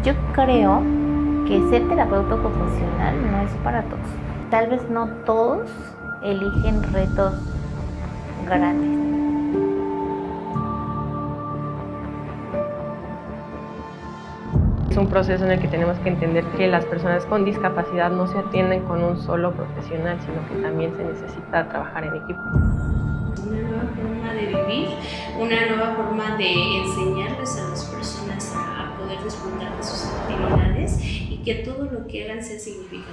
Yo creo que ser terapeuta ocupacional no es para todos. Tal vez no todos eligen retos grandes. Es un proceso en el que tenemos que entender que las personas con discapacidad no se atienden con un solo profesional, sino que también se necesita trabajar en equipo. Una nueva forma de vivir, una nueva forma de enseñarles a las personas a poder disfrutar de sus actividades y que todo lo que hagan sea significativo.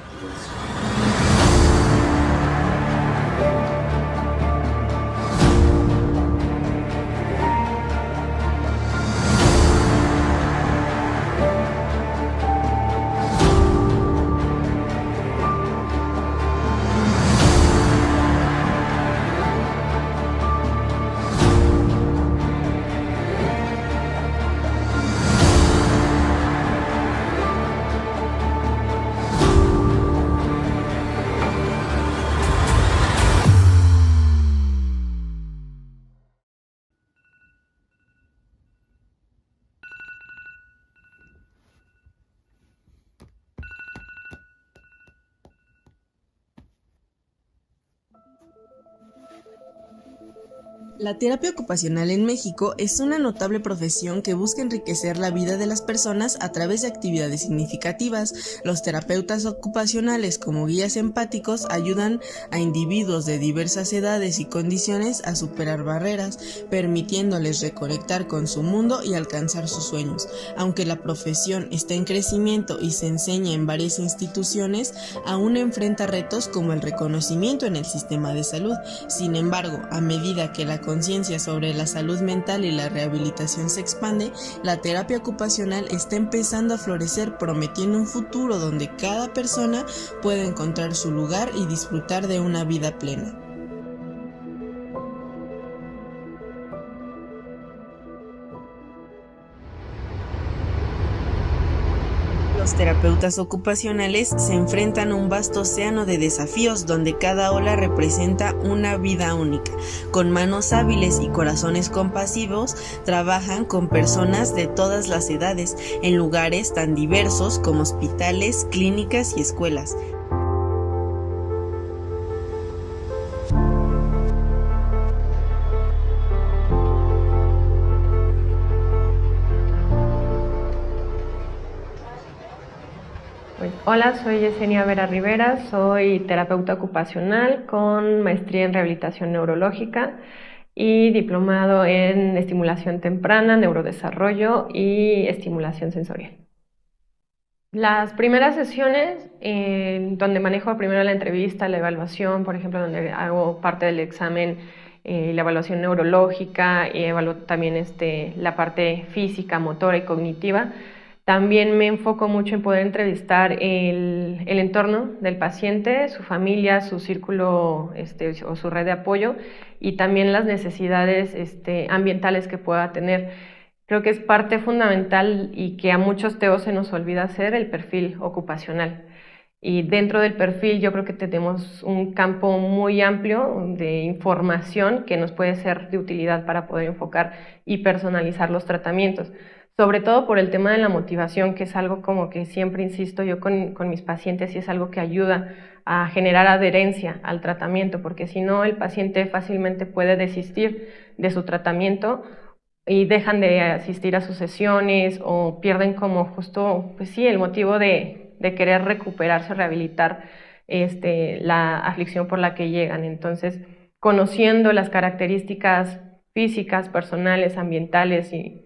La terapia ocupacional en México es una notable profesión que busca enriquecer la vida de las personas a través de actividades significativas. Los terapeutas ocupacionales, como guías empáticos, ayudan a individuos de diversas edades y condiciones a superar barreras, permitiéndoles reconectar con su mundo y alcanzar sus sueños. Aunque la profesión está en crecimiento y se enseña en varias instituciones, aún enfrenta retos como el reconocimiento en el sistema de salud. Sin embargo, a medida que la conciencia sobre la salud mental y la rehabilitación se expande, la terapia ocupacional está empezando a florecer, prometiendo un futuro donde cada persona pueda encontrar su lugar y disfrutar de una vida plena. Los terapeutas ocupacionales se enfrentan a un vasto océano de desafíos donde cada ola representa una vida única. Con manos hábiles y corazones compasivos, trabajan con personas de todas las edades, en lugares tan diversos como hospitales, clínicas y escuelas. Hola, soy Yesenia Vera Rivera, soy terapeuta ocupacional con maestría en rehabilitación neurológica y diplomado en estimulación temprana, neurodesarrollo y estimulación sensorial. Las primeras sesiones, donde manejo primero la entrevista, la evaluación, por ejemplo, donde hago parte del examen, la evaluación neurológica y evalúo también la parte física, motora y cognitiva. También me enfoco mucho en poder entrevistar el entorno del paciente, su familia, su círculo o su red de apoyo y también las necesidades ambientales que pueda tener. Creo que es parte fundamental y que a muchos TEOs se nos olvida hacer el perfil ocupacional. Y dentro del perfil yo creo que tenemos un campo muy amplio de información que nos puede ser de utilidad para poder enfocar y personalizar los tratamientos. Sobre todo por el tema de la motivación, que es algo como que siempre insisto yo con mis pacientes y es algo que ayuda a generar adherencia al tratamiento, porque si no el paciente fácilmente puede desistir de su tratamiento y dejan de asistir a sus sesiones o pierden como justo, pues sí, el motivo de querer recuperarse, rehabilitar la aflicción por la que llegan. Entonces, conociendo las características físicas, personales, ambientales y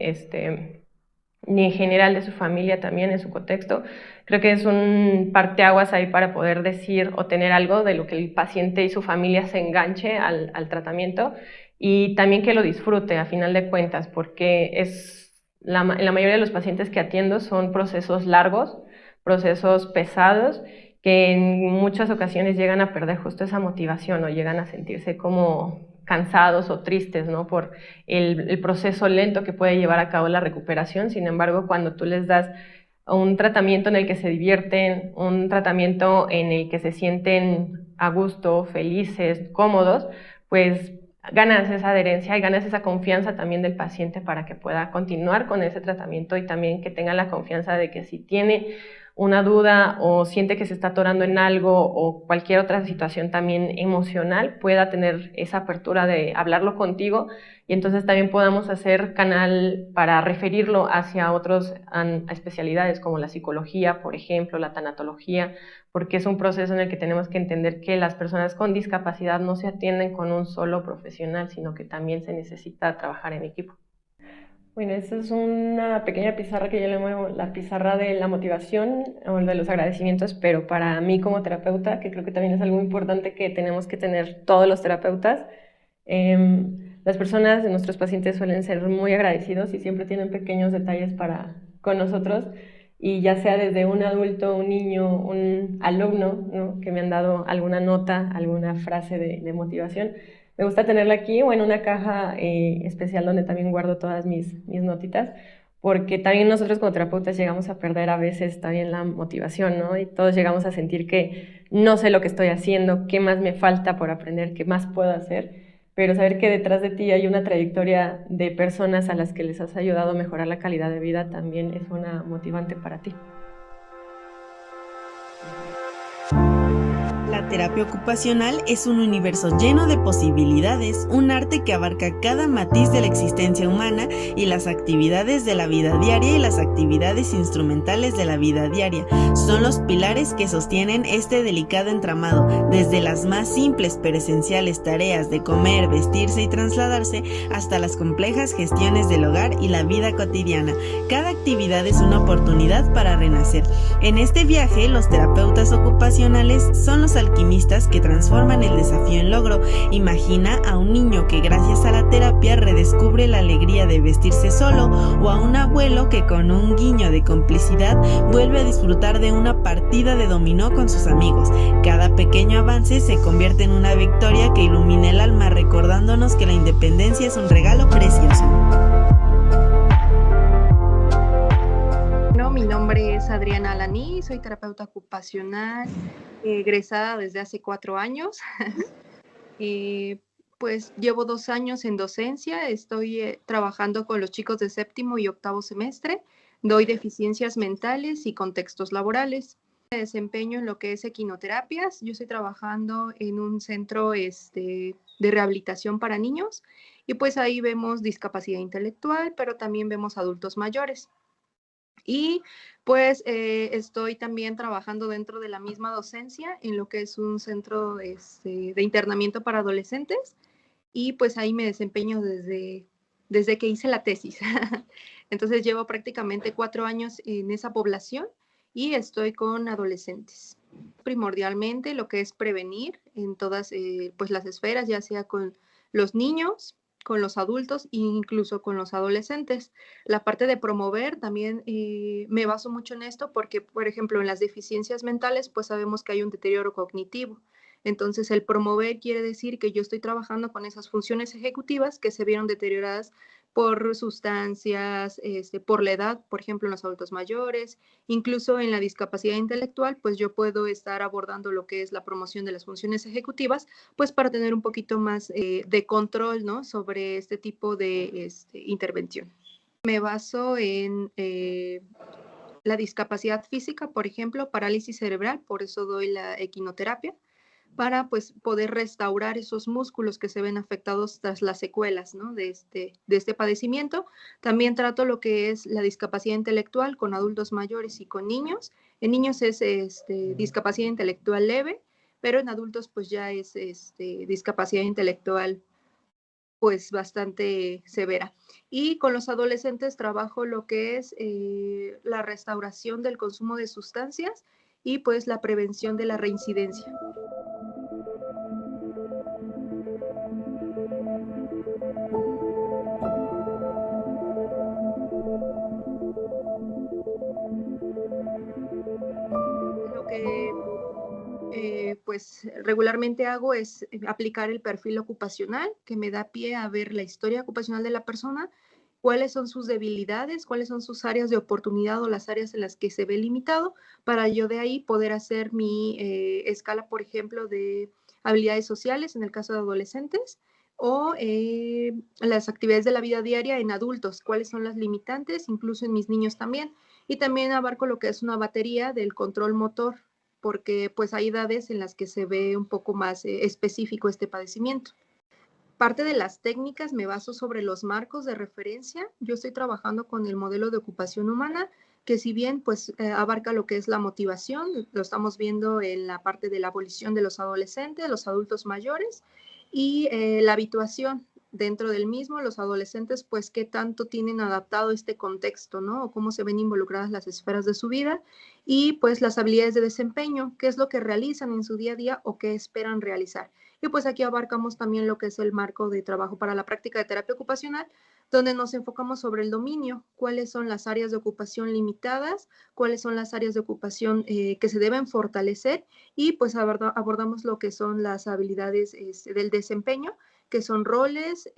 en general de su familia también, en su contexto, creo que es un parteaguas ahí para poder decir o tener algo de lo que el paciente y su familia se enganche al tratamiento y también que lo disfrute a final de cuentas, porque la mayoría de los pacientes que atiendo son procesos largos, procesos pesados, que en muchas ocasiones llegan a perder justo esa motivación o llegan a sentirse como cansados o tristes, ¿no? Por el proceso lento que puede llevar a cabo la recuperación. Sin embargo, cuando tú les das un tratamiento en el que se divierten, un tratamiento en el que se sienten a gusto, felices, cómodos, pues ganas esa adherencia y ganas esa confianza también del paciente para que pueda continuar con ese tratamiento y también que tenga la confianza de que si tiene una duda o siente que se está atorando en algo o cualquier otra situación también emocional, pueda tener esa apertura de hablarlo contigo y entonces también podamos hacer canal para referirlo hacia otras especialidades como la psicología, por ejemplo, la tanatología, porque es un proceso en el que tenemos que entender que las personas con discapacidad no se atienden con un solo profesional, sino que también se necesita trabajar en equipo. Bueno, esta es una pequeña pizarra que yo le llamo la pizarra de la motivación o de los agradecimientos, pero para mí como terapeuta, que creo que también es algo importante que tenemos que tener todos los terapeutas, las personas de nuestros pacientes suelen ser muy agradecidos y siempre tienen pequeños detalles con nosotros, y ya sea desde un adulto, un niño, un alumno, ¿no?, que me han dado alguna nota, alguna frase de motivación. Me gusta tenerla aquí o en una caja especial donde también guardo todas mis notitas, porque también nosotros como terapeutas llegamos a perder a veces también la motivación, ¿no? Y todos llegamos a sentir que no sé lo que estoy haciendo, qué más me falta por aprender, qué más puedo hacer, pero saber que detrás de ti hay una trayectoria de personas a las que les has ayudado a mejorar la calidad de vida también es una motivante para ti. La terapia ocupacional es un universo lleno de posibilidades, un arte que abarca cada matiz de la existencia humana y las actividades de la vida diaria y las actividades instrumentales de la vida diaria. Son los pilares que sostienen este delicado entramado, desde las más simples pero esenciales tareas de comer, vestirse y trasladarse, hasta las complejas gestiones del hogar y la vida cotidiana. Cada actividad es una oportunidad para renacer. En este viaje, los terapeutas ocupacionales son los alquimistas que transforman el desafío en logro. Imagina a un niño que gracias a la terapia redescubre la alegría de vestirse solo, o a un abuelo que con un guiño de complicidad vuelve a disfrutar de una partida de dominó con sus amigos. Cada pequeño avance se convierte en una victoria que ilumina el alma, recordándonos que la independencia es un regalo precioso. Mi nombre es Adriana Alaní, soy terapeuta ocupacional, egresada desde hace 4 años. Pues llevo 2 años en docencia, estoy trabajando con los chicos de 7º y 8º semestre, doy deficiencias mentales y contextos laborales. Me desempeño en lo que es equinoterapias, yo estoy trabajando en un centro de rehabilitación para niños y pues ahí vemos discapacidad intelectual, pero también vemos adultos mayores. Y pues estoy también trabajando dentro de la misma docencia en lo que es un centro de internamiento para adolescentes y pues ahí me desempeño desde que hice la tesis. Entonces llevo prácticamente 4 años en esa población y estoy con adolescentes. Primordialmente lo que es prevenir en todas pues las esferas, ya sea con los niños, con los adultos e incluso con los adolescentes. La parte de promover también me baso mucho en esto porque, por ejemplo, en las deficiencias mentales, pues sabemos que hay un deterioro cognitivo. Entonces, el promover quiere decir que yo estoy trabajando con esas funciones ejecutivas que se vieron deterioradas por sustancias, por la edad, por ejemplo, en los adultos mayores, incluso en la discapacidad intelectual, pues yo puedo estar abordando lo que es la promoción de las funciones ejecutivas, pues para tener un poquito más de control, ¿no?, sobre este tipo de intervención. Me baso en la discapacidad física, por ejemplo, parálisis cerebral, por eso doy la equinoterapia, para pues poder restaurar esos músculos que se ven afectados tras las secuelas, ¿no?, de este padecimiento. También trato lo que es la discapacidad intelectual con adultos mayores y con niños. En niños es discapacidad intelectual leve, pero en adultos pues ya es discapacidad intelectual pues bastante severa. Y con los adolescentes trabajo lo que es la restauración del consumo de sustancias y pues la prevención de la reincidencia. Lo que pues regularmente hago es aplicar el perfil ocupacional, que me da pie a ver la historia ocupacional de la persona, cuáles son sus debilidades, cuáles son sus áreas de oportunidad o las áreas en las que se ve limitado, para yo de ahí poder hacer mi escala, por ejemplo, de habilidades sociales, en el caso de adolescentes, o las actividades de la vida diaria en adultos, cuáles son las limitantes, incluso en mis niños también. Y también abarco lo que es una batería del control motor, porque pues hay edades en las que se ve un poco más específico este padecimiento. Parte de las técnicas me baso sobre los marcos de referencia. Yo estoy trabajando con el modelo de ocupación humana, que si bien pues abarca lo que es la motivación, lo estamos viendo en la parte de la abolición de los adolescentes, los adultos mayores, y la habituación dentro del mismo, los adolescentes pues qué tanto tienen adaptado este contexto, ¿no? O cómo se ven involucradas las esferas de su vida, y pues las habilidades de desempeño, qué es lo que realizan en su día a día o qué esperan realizar. Y pues aquí abarcamos también lo que es el marco de trabajo para la práctica de terapia ocupacional, donde nos enfocamos sobre el dominio, cuáles son las áreas de ocupación limitadas, cuáles son las áreas de ocupación que se deben fortalecer, y pues abordamos lo que son las habilidades del desempeño, que son roles,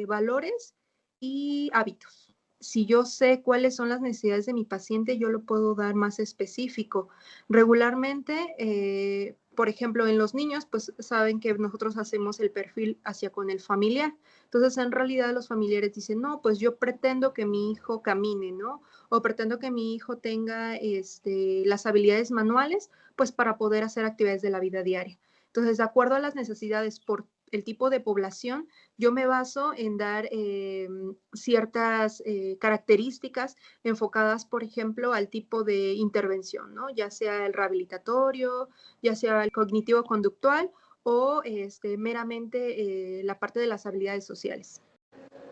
valores y hábitos. Si yo sé cuáles son las necesidades de mi paciente, yo lo puedo dar más específico. Regularmente, por ejemplo, en los niños, pues saben que nosotros hacemos el perfil hacia con el familiar. Entonces, en realidad los familiares dicen, no, pues yo pretendo que mi hijo camine, ¿no? O pretendo que mi hijo tenga las habilidades manuales, pues para poder hacer actividades de la vida diaria. Entonces, de acuerdo a las necesidades por el tipo de población, yo me baso en dar ciertas características enfocadas, por ejemplo, al tipo de intervención, ¿no? Ya sea el rehabilitatorio, ya sea el cognitivo-conductual o meramente la parte de las habilidades sociales.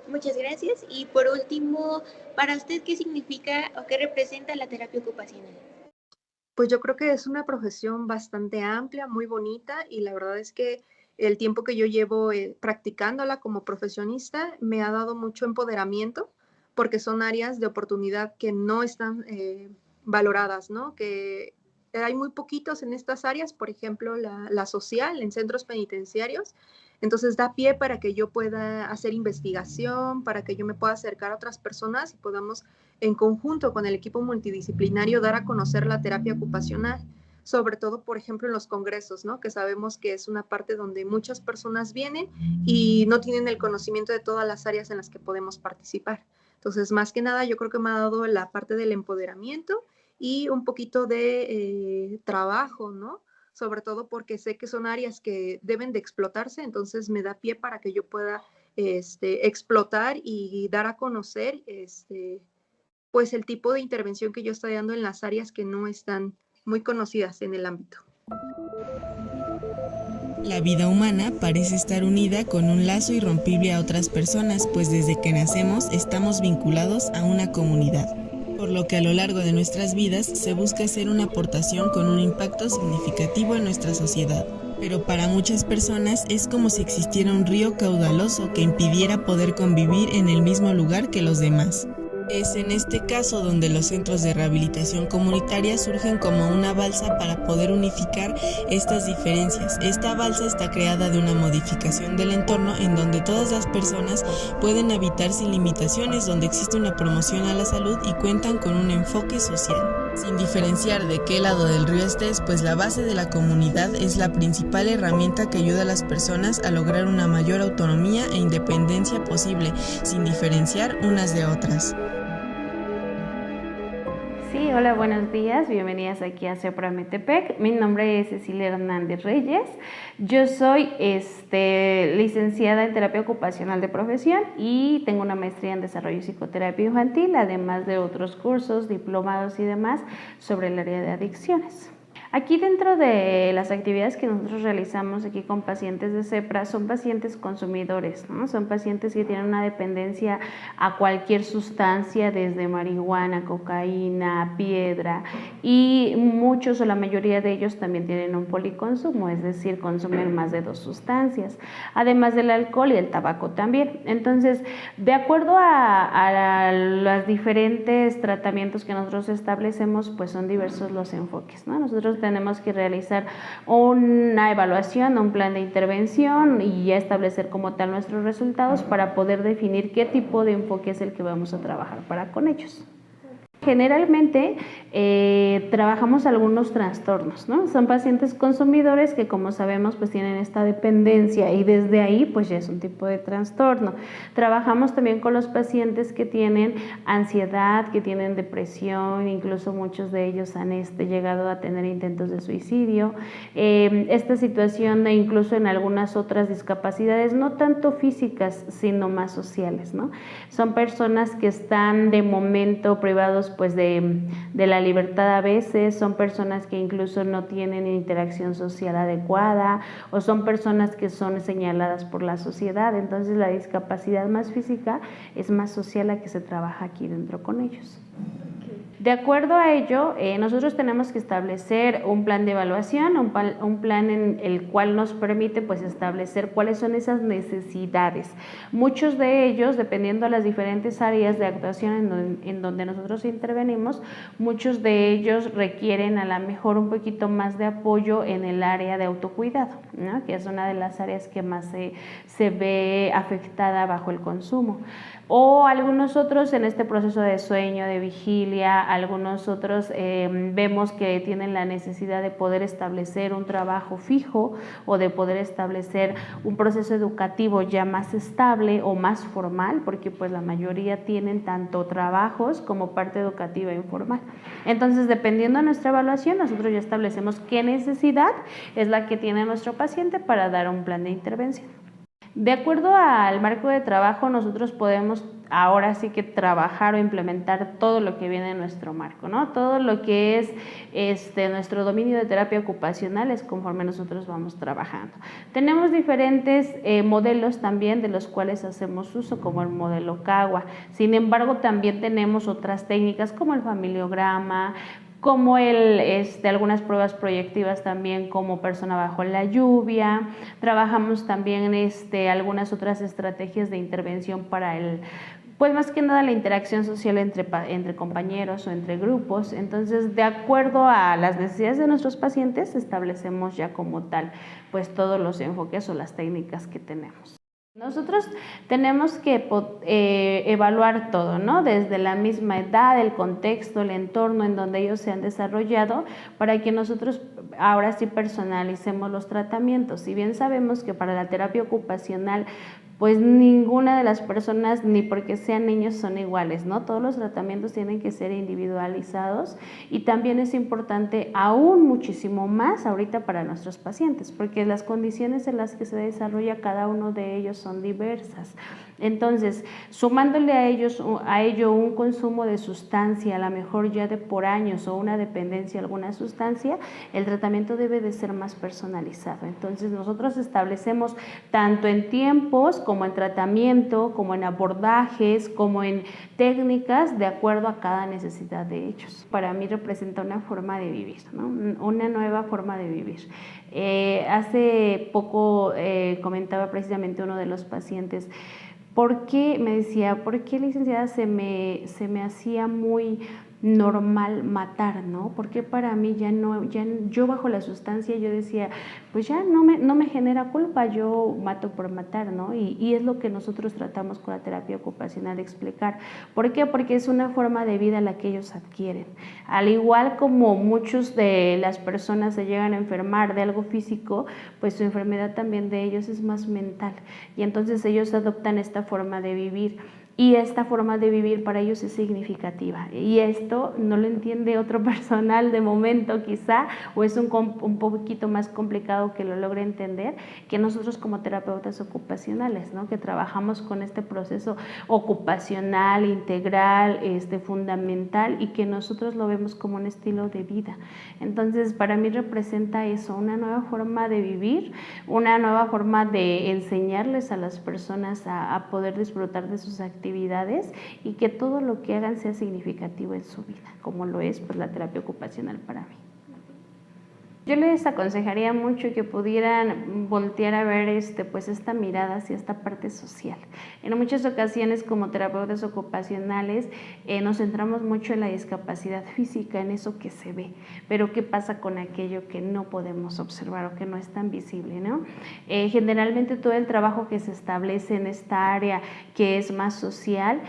Muchas gracias. Y por último, para usted, ¿qué significa o qué representa la terapia ocupacional? Pues yo creo que es una profesión bastante amplia, muy bonita, y la verdad es que el tiempo que yo llevo practicándola como profesionista me ha dado mucho empoderamiento, porque son áreas de oportunidad que no están valoradas, ¿no? Que hay muy poquitos en estas áreas, por ejemplo, la social en centros penitenciarios. Entonces da pie para que yo pueda hacer investigación, para que yo me pueda acercar a otras personas y podamos en conjunto con el equipo multidisciplinario dar a conocer la terapia ocupacional, sobre todo, por ejemplo, en los congresos, ¿no? Que sabemos que es una parte donde muchas personas vienen y no tienen el conocimiento de todas las áreas en las que podemos participar. Entonces, más que nada, yo creo que me ha dado la parte del empoderamiento y un poquito de trabajo, ¿no? Sobre todo porque sé que son áreas que deben de explotarse, entonces me da pie para que yo pueda explotar y dar a conocer pues el tipo de intervención que yo estoy dando en las áreas que no están muy conocidas en el ámbito. La vida humana parece estar unida con un lazo irrompible a otras personas, pues desde que nacemos estamos vinculados a una comunidad, por lo que a lo largo de nuestras vidas se busca hacer una aportación con un impacto significativo en nuestra sociedad. Pero para muchas personas es como si existiera un río caudaloso que impidiera poder convivir en el mismo lugar que los demás. Es en este caso donde los centros de rehabilitación comunitaria surgen como una balsa para poder unificar estas diferencias. Esta balsa está creada de una modificación del entorno en donde todas las personas pueden habitar sin limitaciones, donde existe una promoción a la salud y cuentan con un enfoque social. Sin diferenciar de qué lado del río estés, pues la base de la comunidad es la principal herramienta que ayuda a las personas a lograr una mayor autonomía e independencia posible, sin diferenciar unas de otras. Sí, hola, buenos días, bienvenidas aquí a CEPRA Metepec. Mi nombre es Cecilia Hernández Reyes. Yo soy licenciada en terapia ocupacional de profesión y tengo una maestría en desarrollo y psicoterapia infantil, además de otros cursos, diplomados y demás sobre el área de adicciones. Aquí dentro de las actividades que nosotros realizamos aquí con pacientes de CEPRA son pacientes consumidores, ¿no? Son pacientes que tienen una dependencia a cualquier sustancia, desde marihuana, cocaína, piedra, y muchos o la mayoría de ellos también tienen un policonsumo, es decir, consumen más de 2 sustancias, además del alcohol y el tabaco también. Entonces, de acuerdo a los diferentes tratamientos que nosotros establecemos, pues son diversos los enfoques, ¿no? Nosotros tenemos que realizar una evaluación, un plan de intervención y ya establecer como tal nuestros resultados para poder definir qué tipo de enfoque es el que vamos a trabajar para con ellos. Generalmente trabajamos algunos trastornos, ¿no? Son pacientes consumidores que, como sabemos, pues tienen esta dependencia y desde ahí pues ya es un tipo de trastorno. Trabajamos también con los pacientes que tienen ansiedad, que tienen depresión, incluso muchos de ellos han llegado a tener intentos de suicidio. Esta situación e incluso en algunas otras discapacidades, no tanto físicas, sino más sociales, ¿no? Son personas que están de momento privados pues de la libertad a veces, son personas que incluso no tienen interacción social adecuada o son personas que son señaladas por la sociedad. Entonces la discapacidad más física es más social la que se trabaja aquí dentro con ellos. De acuerdo a ello, nosotros tenemos que establecer un plan de evaluación, un plan en el cual nos permite pues establecer cuáles son esas necesidades. Muchos de ellos, dependiendo de las diferentes áreas de actuación en donde nosotros intervenimos, muchos de ellos requieren a lo mejor un poquito más de apoyo en el área de autocuidado, ¿no? Que es una de las áreas que más se ve afectada bajo el consumo. O algunos otros en este proceso de sueño, de vigilia, algunos otros vemos que tienen la necesidad de poder establecer un trabajo fijo o de poder establecer un proceso educativo ya más estable o más formal, porque pues la mayoría tienen tanto trabajos como parte educativa informal. Entonces, dependiendo de nuestra evaluación, nosotros ya establecemos qué necesidad es la que tiene nuestro paciente para dar un plan de intervención. De acuerdo al marco de trabajo, nosotros podemos ahora sí que trabajar o implementar todo lo que viene en nuestro marco, ¿no? Todo lo que es nuestro dominio de terapia ocupacional es conforme nosotros vamos trabajando. Tenemos diferentes modelos también de los cuales hacemos uso, como el modelo CAGUA. Sin embargo, también tenemos otras técnicas como el familiograma, como algunas pruebas proyectivas también como persona bajo la lluvia. Trabajamos también algunas otras estrategias de intervención para pues más que nada la interacción social entre compañeros o entre grupos. Entonces, de acuerdo a las necesidades de nuestros pacientes, establecemos ya como tal pues todos los enfoques o las técnicas que tenemos. Nosotros tenemos que evaluar todo, ¿no? Desde la misma edad, el contexto, el entorno en donde ellos se han desarrollado, para que nosotros ahora sí personalicemos los tratamientos. Si bien sabemos que para la terapia ocupacional pues ninguna de las personas, ni porque sean niños, son iguales, ¿no? Todos los tratamientos tienen que ser individualizados y también es importante aún muchísimo más ahorita para nuestros pacientes, porque las condiciones en las que se desarrolla cada uno de ellos son diversas. Entonces, sumándole a ello un consumo de sustancia, a lo mejor ya de por años, o una dependencia a alguna sustancia, el tratamiento debe de ser más personalizado. Entonces, nosotros establecemos tanto en tiempos como en tratamiento, como en abordajes, como en técnicas, de acuerdo a cada necesidad de ellos. Para mí representa una forma de vivir, ¿no? Una nueva forma de vivir. Hace poco comentaba precisamente uno de los pacientes, me decía, ¿por qué, licenciada, se me hacía muy normal matar, ¿no? Porque para mí yo bajo la sustancia yo decía, pues ya no me genera culpa, yo mato por matar, ¿no? Y es lo que nosotros tratamos con la terapia ocupacional de explicar. ¿Por qué? Porque es una forma de vida la que ellos adquieren. Al igual como muchos de las personas se llegan a enfermar de algo físico, pues su enfermedad también de ellos es más mental. Y entonces ellos adoptan esta forma de vivir. Y esta forma de vivir para ellos es significativa. Y esto no lo entiende otro personal de momento quizá, o es un poquito más complicado que lo logre entender, que nosotros como terapeutas ocupacionales, ¿no? Que trabajamos con este proceso ocupacional, integral, fundamental, y que nosotros lo vemos como un estilo de vida. Entonces, para mí representa eso, una nueva forma de vivir, una nueva forma de enseñarles a las personas a poder disfrutar de sus actividades y que todo lo que hagan sea significativo en su vida, como lo es pues la terapia ocupacional para mí. Yo les aconsejaría mucho que pudieran voltear a ver pues esta mirada hacia esta parte social. En muchas ocasiones como terapeutas ocupacionales nos centramos mucho en la discapacidad física, en eso que se ve, pero ¿qué pasa con aquello que no podemos observar o que no es tan visible, ¿no? Generalmente todo el trabajo que se establece en esta área que es más social,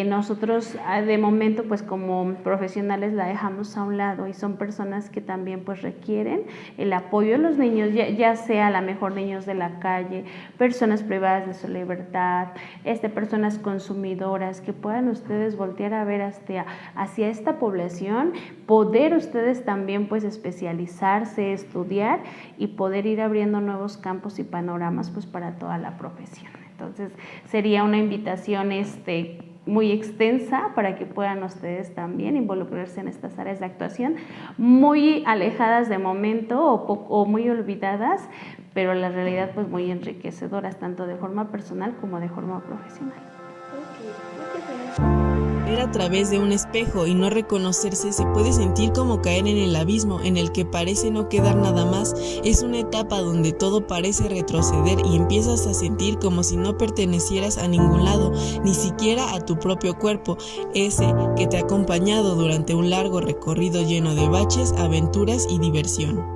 nosotros de momento pues como profesionales la dejamos a un lado y son personas que también pues requieren el apoyo de los niños, ya sea a lo mejor niños de la calle, personas privadas de su libertad, personas consumidoras, que puedan ustedes voltear a ver hacia esta población, poder ustedes también pues especializarse, estudiar y poder ir abriendo nuevos campos y panoramas pues para toda la profesión. Entonces sería una invitación muy extensa para que puedan ustedes también involucrarse en estas áreas de actuación muy alejadas de momento o muy olvidadas, pero la realidad pues muy enriquecedoras tanto de forma personal como de forma profesional. Ver a través de un espejo y no reconocerse se puede sentir como caer en el abismo en el que parece no quedar nada más. Es una etapa donde todo parece retroceder y empiezas a sentir como si no pertenecieras a ningún lado, ni siquiera a tu propio cuerpo, ese que te ha acompañado durante un largo recorrido lleno de baches, aventuras y diversión.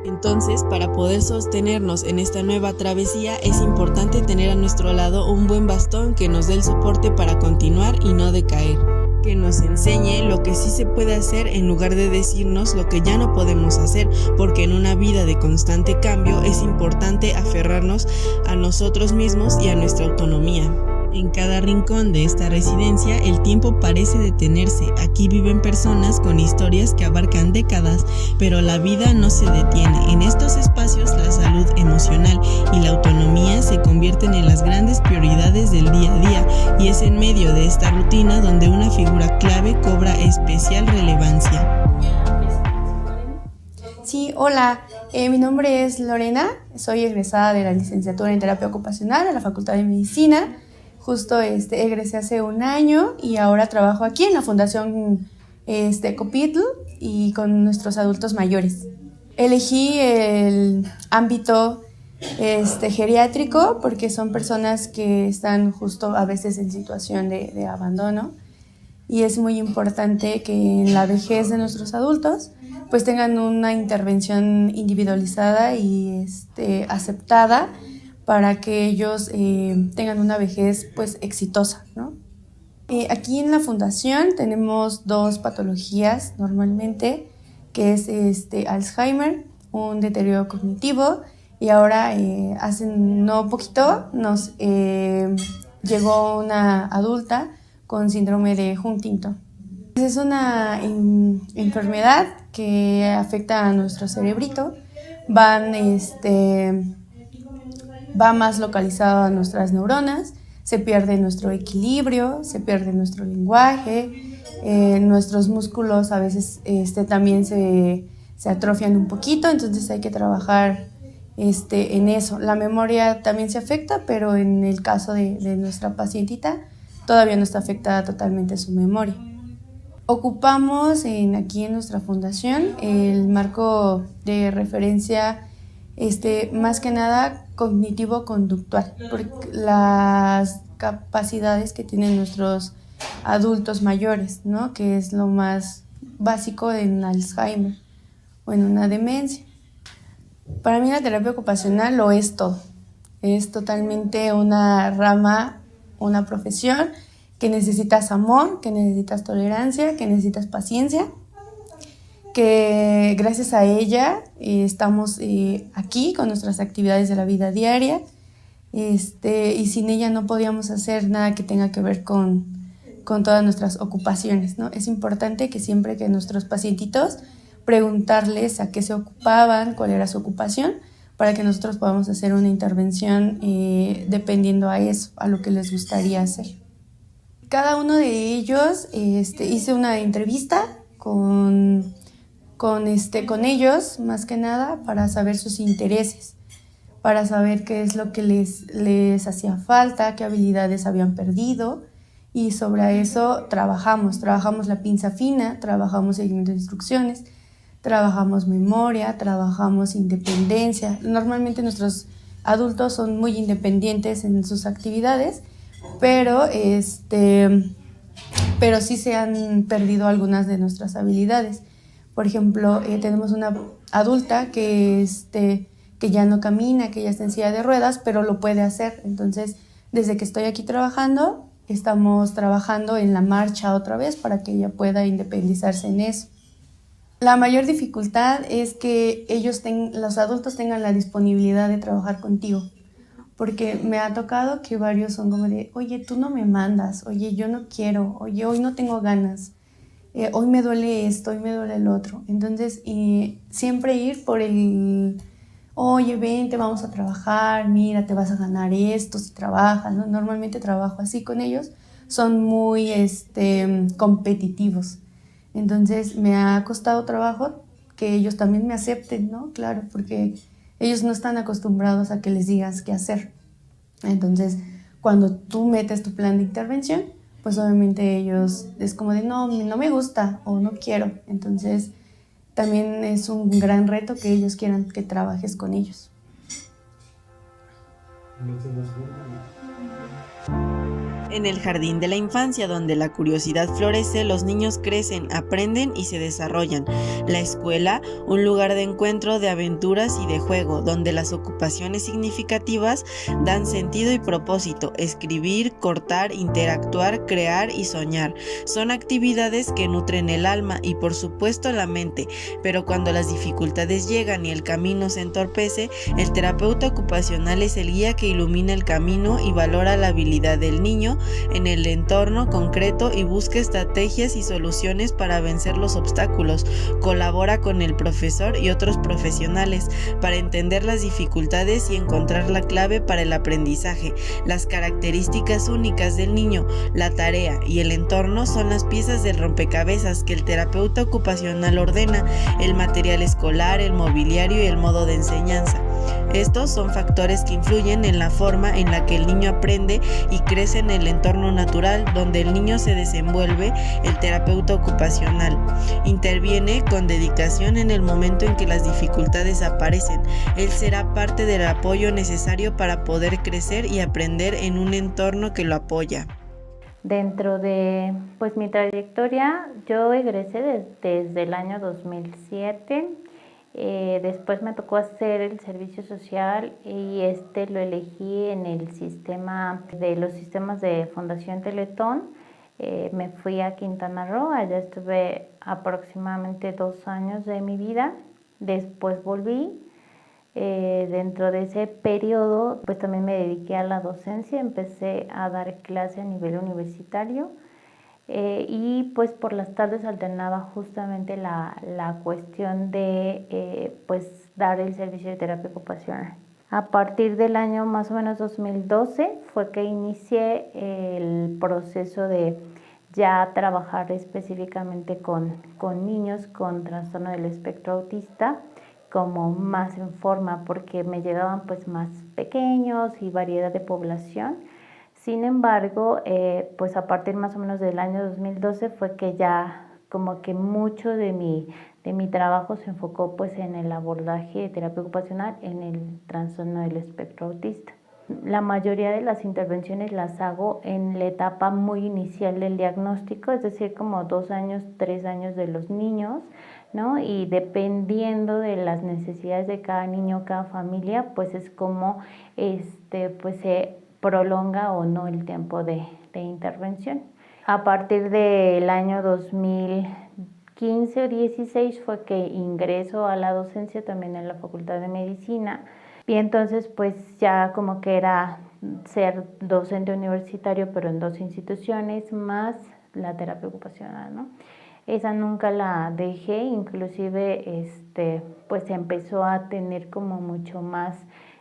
Entonces, para poder sostenernos en esta nueva travesía, es importante tener a nuestro lado un buen bastón que nos dé el soporte para continuar y no decaer, que nos enseñe lo que sí se puede hacer en lugar de decirnos lo que ya no podemos hacer, porque en una vida de constante cambio es importante aferrarnos a nosotros mismos y a nuestra autonomía. En cada rincón de esta residencia el tiempo parece detenerse. Aquí viven personas con historias que abarcan décadas, pero la vida no se detiene. En estos espacios la salud emocional y la autonomía se convierten en las grandes prioridades del día a día, y es en medio de esta rutina donde una figura clave cobra especial relevancia. Sí, hola, mi nombre es Lorena, soy egresada de la licenciatura en terapia ocupacional de la Facultad de Medicina. Justo egresé hace un año y ahora trabajo aquí en la Fundación Copitl y con nuestros adultos mayores. Elegí el ámbito geriátrico porque son personas que están justo a veces en situación de abandono, y es muy importante que en la vejez de nuestros adultos pues tengan una intervención individualizada y aceptada para que ellos tengan una vejez pues exitosa, ¿no? Aquí en la fundación tenemos 2 patologías normalmente, que es Alzheimer, un deterioro cognitivo, y ahora hace no poquito nos llegó una adulta con síndrome de Huntington. Es una enfermedad que afecta a nuestro cerebrito, va más localizado a nuestras neuronas, se pierde nuestro equilibrio, se pierde nuestro lenguaje, nuestros músculos a veces también se atrofian un poquito, entonces hay que trabajar en eso. La memoria también se afecta, pero en el caso de nuestra pacientita todavía no está afectada totalmente su memoria. Ocupamos aquí en nuestra fundación el marco de referencia más que nada cognitivo-conductual, porque las capacidades que tienen nuestros adultos mayores, ¿no? Que es lo más básico en Alzheimer o en una demencia. Para mí la terapia ocupacional lo es todo. Es totalmente una rama, una profesión que necesitas amor, que necesitas tolerancia, que necesitas paciencia, que gracias a ella estamos aquí con nuestras actividades de la vida diaria, y sin ella no podíamos hacer nada que tenga que ver con todas nuestras ocupaciones, ¿no? Es importante que siempre que nuestros pacientitos preguntarles a qué se ocupaban, cuál era su ocupación, para que nosotros podamos hacer una intervención dependiendo a eso, a lo que les gustaría hacer. Cada uno de ellos hice una entrevista con ellos, más que nada, para saber sus intereses, para saber qué es lo que les hacía falta, qué habilidades habían perdido, y sobre eso trabajamos la pinza fina, trabajamos seguimiento de instrucciones, trabajamos memoria, trabajamos independencia. Normalmente nuestros adultos son muy independientes en sus actividades, pero pero sí se han perdido algunas de nuestras habilidades. Por ejemplo, tenemos una adulta que ya no camina, que ya está en silla de ruedas, pero lo puede hacer. Entonces, desde que estoy aquí trabajando, estamos trabajando en la marcha otra vez para que ella pueda independizarse en eso. La mayor dificultad es que los adultos tengan la disponibilidad de trabajar contigo, porque me ha tocado que varios son como de, oye, tú no me mandas, oye, yo no quiero, oye, hoy no tengo ganas, hoy me duele esto, hoy me duele el otro. Entonces, siempre ir por oye, vente, vamos a trabajar, mira, te vas a ganar esto si trabajas, ¿no? Normalmente trabajo así con ellos, son muy competitivos. Entonces me ha costado trabajo que ellos también me acepten, ¿no? Claro, porque ellos no están acostumbrados a que les digas qué hacer. Entonces, cuando tú metes tu plan de intervención, pues obviamente ellos es como de no me gusta o no quiero. Entonces, también es un gran reto que ellos quieran que trabajes con ellos. En el jardín de la infancia, donde la curiosidad florece, los niños crecen, aprenden y se desarrollan. La escuela, un lugar de encuentro, de aventuras y de juego, donde las ocupaciones significativas dan sentido y propósito. Escribir, cortar, interactuar, crear y soñar. Son actividades que nutren el alma y por supuesto la mente, pero cuando las dificultades llegan y el camino se entorpece, el terapeuta ocupacional es el guía que ilumina el camino y valora la habilidad del niño en el entorno concreto y busca estrategias y soluciones para vencer los obstáculos. Colabora con el profesor y otros profesionales para entender las dificultades y encontrar la clave para el aprendizaje. Las características únicas del niño, la tarea y el entorno son las piezas del rompecabezas que el terapeuta ocupacional ordena: el material escolar, el mobiliario y el modo de enseñanza. Estos son factores que influyen en la forma en la que el niño aprende y crece en el entorno natural donde el niño se desenvuelve. El terapeuta ocupacional interviene con dedicación en el momento en que las dificultades aparecen. Él será parte del apoyo necesario para poder crecer y aprender en un entorno que lo apoya. Dentro de mi trayectoria, yo egresé desde el año 2007. Después me tocó hacer el servicio social y lo elegí en el sistema de los sistemas de Fundación Teletón. Me fui a Quintana Roo, allá estuve aproximadamente 2 años de mi vida. Después volví. Dentro de ese periodo, pues también me dediqué a la docencia, empecé a dar clase a nivel universitario. Y pues por las tardes alternaba justamente la cuestión de dar el servicio de terapia ocupacional. A partir del año más o menos 2012 fue que inicié el proceso de ya trabajar específicamente con niños con trastorno del espectro autista, como más en forma, porque me llegaban pues más pequeños y variedad de población. Sin embargo, pues a partir más o menos del año 2012 fue que ya como que mucho de mi trabajo se enfocó pues en el abordaje de terapia ocupacional en el trastorno del espectro autista. La mayoría de las intervenciones las hago en la etapa muy inicial del diagnóstico, es decir, como 2 años, 3 años de los niños, ¿no? Y dependiendo de las necesidades de cada niño, cada familia, pues es como pues se prolonga o no el tiempo de intervención. A partir del año 2015 o 16 fue que ingreso a la docencia también en la Facultad de Medicina, y entonces pues ya como que era ser docente universitario pero en 2 instituciones más la terapia ocupacional, ¿no? Esa nunca la dejé, inclusive pues empezó a tener como mucho más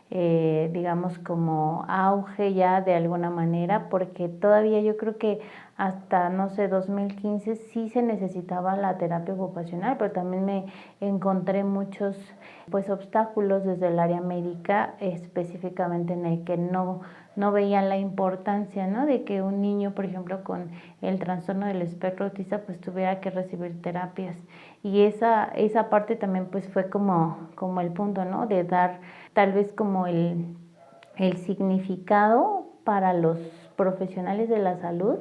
digamos como auge ya de alguna manera, porque todavía yo creo que hasta, no sé, 2015 sí se necesitaba la terapia ocupacional, pero también me encontré muchos pues obstáculos desde el área médica, específicamente en el que no veían la importancia, ¿no? De que un niño, por ejemplo, con el trastorno del espectro autista, pues tuviera que recibir terapias. Y esa parte también pues fue como el punto, ¿no? De dar tal vez como el significado para los profesionales de la salud,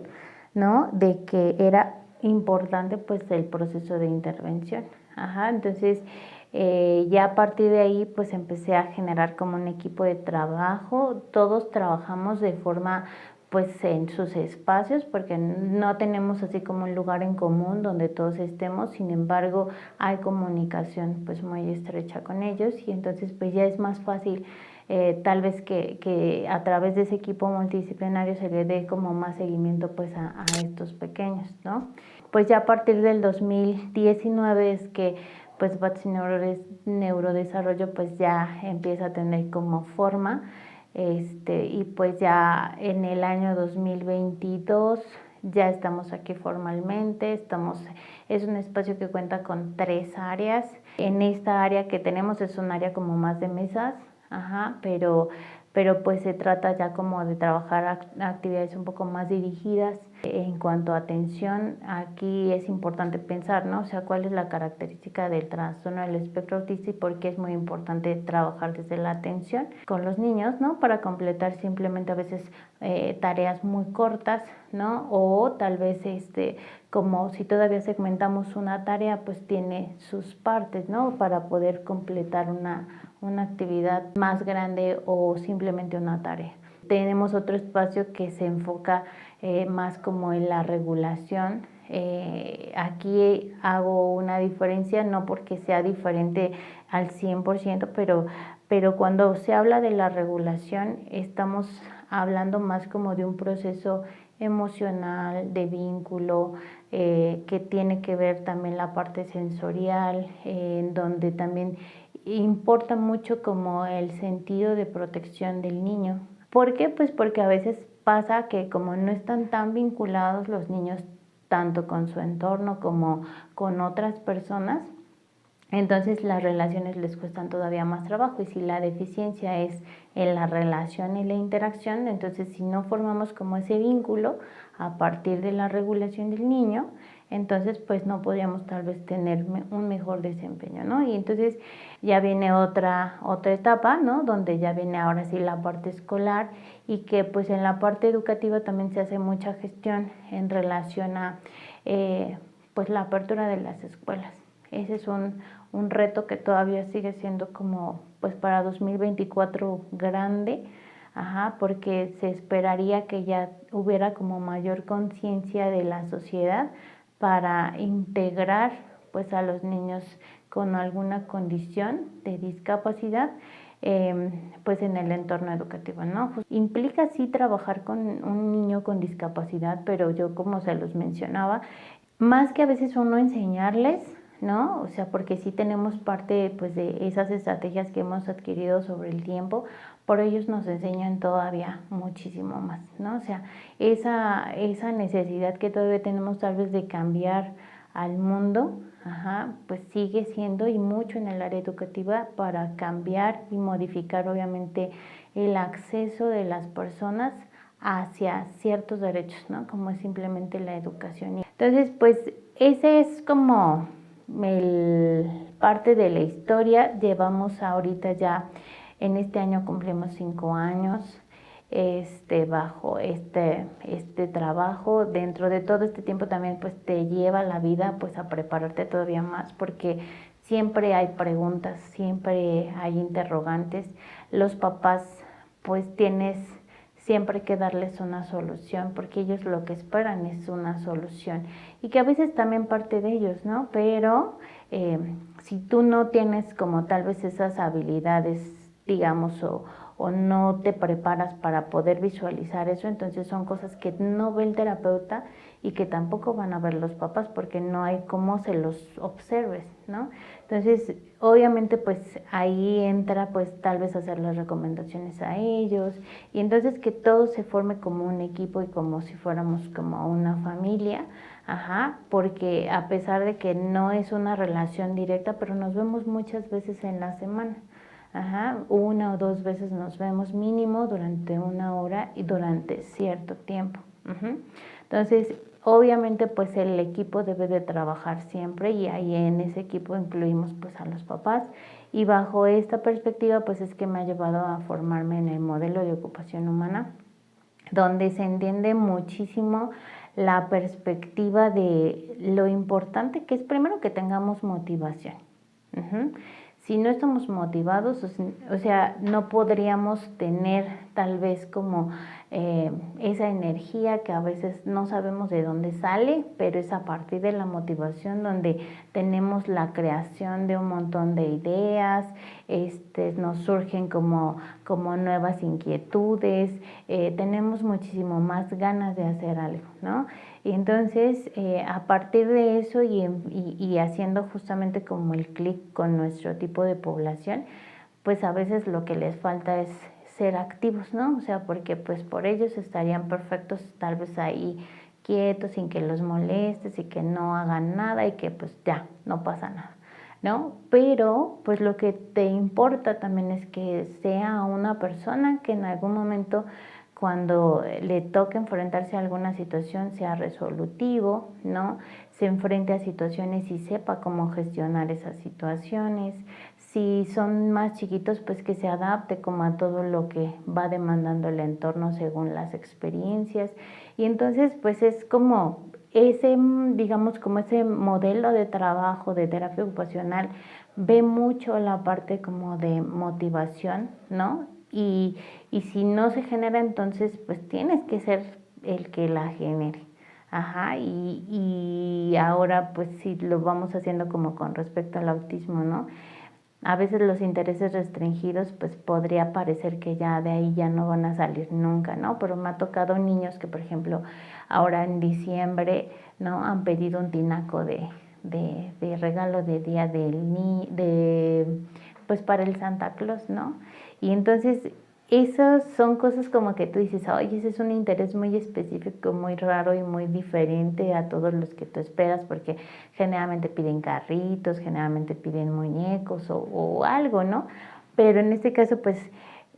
¿no? De que era importante pues el proceso de intervención. Entonces ya a partir de ahí pues empecé a generar como un equipo de trabajo, todos trabajamos de forma pues en sus espacios, porque no tenemos así como un lugar en común donde todos estemos, sin embargo hay comunicación pues muy estrecha con ellos, y entonces pues ya es más fácil tal vez que a través de ese equipo multidisciplinario se le dé como más seguimiento pues a estos pequeños, ¿no? Pues ya a partir del 2019 es que pues BATS Neurodesarrollo pues ya empieza a tener como forma, y pues ya en el año 2022 ya estamos aquí formalmente, es un espacio que cuenta con 3 áreas. En esta área que tenemos es un área como más de mesas, pero pues se trata ya como de trabajar actividades un poco más dirigidas. En cuanto a atención, aquí es importante pensar, ¿no? O sea, cuál es la característica del trastorno del espectro autista y por qué es muy importante trabajar desde la atención con los niños, ¿no? Para completar simplemente a veces tareas muy cortas, ¿no? O tal vez como si todavía segmentamos una tarea, pues tiene sus partes, ¿no? Para poder completar una actividad más grande o simplemente una tarea. Tenemos otro espacio que se enfoca más como en la regulación. Aquí hago una diferencia, no porque sea diferente al 100%, pero cuando se habla de la regulación estamos hablando más como de un proceso emocional, de vínculo, que tiene que ver también la parte sensorial, en donde también importa mucho como el sentido de protección del niño. ¿Por qué? Pues porque a veces pasa que como no están tan vinculados los niños tanto con su entorno como con otras personas, entonces las relaciones les cuestan todavía más trabajo, y si la deficiencia es en la relación y la interacción, entonces si no formamos como ese vínculo a partir de la regulación del niño, entonces pues no podríamos tal vez tener un mejor desempeño, ¿no? Y entonces ya viene otra etapa, ¿no? Donde ya viene ahora sí la parte escolar, y que pues en la parte educativa también se hace mucha gestión en relación a pues la apertura de las escuelas. Ese es un reto que todavía sigue siendo como pues para 2024 grande, porque se esperaría que ya hubiera como mayor conciencia de la sociedad para integrar pues a los niños con alguna condición de discapacidad pues en el entorno educativo, ¿no? Implica sí trabajar con un niño con discapacidad, pero yo como se los mencionaba, más que a veces uno enseñarles, ¿no? O sea, porque sí tenemos parte pues de esas estrategias que hemos adquirido sobre el tiempo, pero ellos nos enseñan todavía muchísimo más, ¿no? O sea, esa necesidad que todavía tenemos tal vez de cambiar al mundo, pues sigue siendo, y mucho en el área educativa, para cambiar y modificar obviamente el acceso de las personas hacia ciertos derechos, ¿no? Como es simplemente la educación. Entonces, pues ese es como parte de la historia. Llevamos ahorita ya, en este año cumplimos 5 años bajo este trabajo. Dentro de todo este tiempo también pues te lleva la vida pues a prepararte todavía más, porque siempre hay preguntas, siempre hay interrogantes. Los papás pues tienes siempre que darles una solución, porque ellos lo que esperan es una solución, y que a veces también parte de ellos, ¿no? Pero si tú no tienes como tal vez esas habilidades, digamos, o no te preparas para poder visualizar eso, entonces son cosas que no ve el terapeuta y que tampoco van a ver los papás porque no hay cómo se los observes, ¿no? Entonces, obviamente, pues ahí entra, pues tal vez hacer las recomendaciones a ellos y entonces que todo se forme como un equipo y como si fuéramos como una familia, ajá, porque a pesar de que no es una relación directa, pero nos vemos muchas veces en la semana. Ajá, 1 o 2 veces nos vemos mínimo durante 1 hora y durante cierto tiempo. Entonces, obviamente, pues el equipo debe de trabajar siempre y ahí en ese equipo incluimos pues a los papás y bajo esta perspectiva pues es que me ha llevado a formarme en el modelo de ocupación humana, donde se entiende muchísimo la perspectiva de lo importante que es primero que tengamos motivación. Si no estamos motivados, o sea, no podríamos tener tal vez como esa energía que a veces no sabemos de dónde sale, pero es a partir de la motivación donde tenemos la creación de un montón de ideas, nos surgen como nuevas inquietudes, tenemos muchísimo más ganas de hacer algo, ¿no? Y entonces, a partir de eso y haciendo justamente como el clic con nuestro tipo de población, pues a veces lo que les falta es ser activos, ¿no? O sea, porque pues por ellos estarían perfectos tal vez ahí quietos, sin que los molestes y que no hagan nada y que pues ya, no pasa nada, ¿no? Pero pues lo que te importa también es que sea una persona que en algún momento cuando le toque enfrentarse a alguna situación sea resolutivo, ¿no? Se enfrente a situaciones y sepa cómo gestionar esas situaciones. Si son más chiquitos, pues que se adapte como a todo lo que va demandando el entorno según las experiencias. Y entonces, pues es como ese, digamos, como ese modelo de trabajo de terapia ocupacional ve mucho la parte como de motivación, ¿no? Y si no se genera, entonces pues tienes que ser el que la genere. Ajá, y ahora pues si lo vamos haciendo como con respecto al autismo, ¿no? A veces los intereses restringidos pues podría parecer que ya de ahí ya no van a salir nunca, ¿no? Pero me ha tocado niños que por ejemplo ahora en diciembre, ¿no? Han pedido un tinaco de regalo de día pues para el Santa Claus, ¿no? Y entonces esas son cosas como que tú dices, oye, ese es un interés muy específico, muy raro y muy diferente a todos los que tú esperas, porque generalmente piden carritos, generalmente piden muñecos o algo, ¿no? Pero en este caso, pues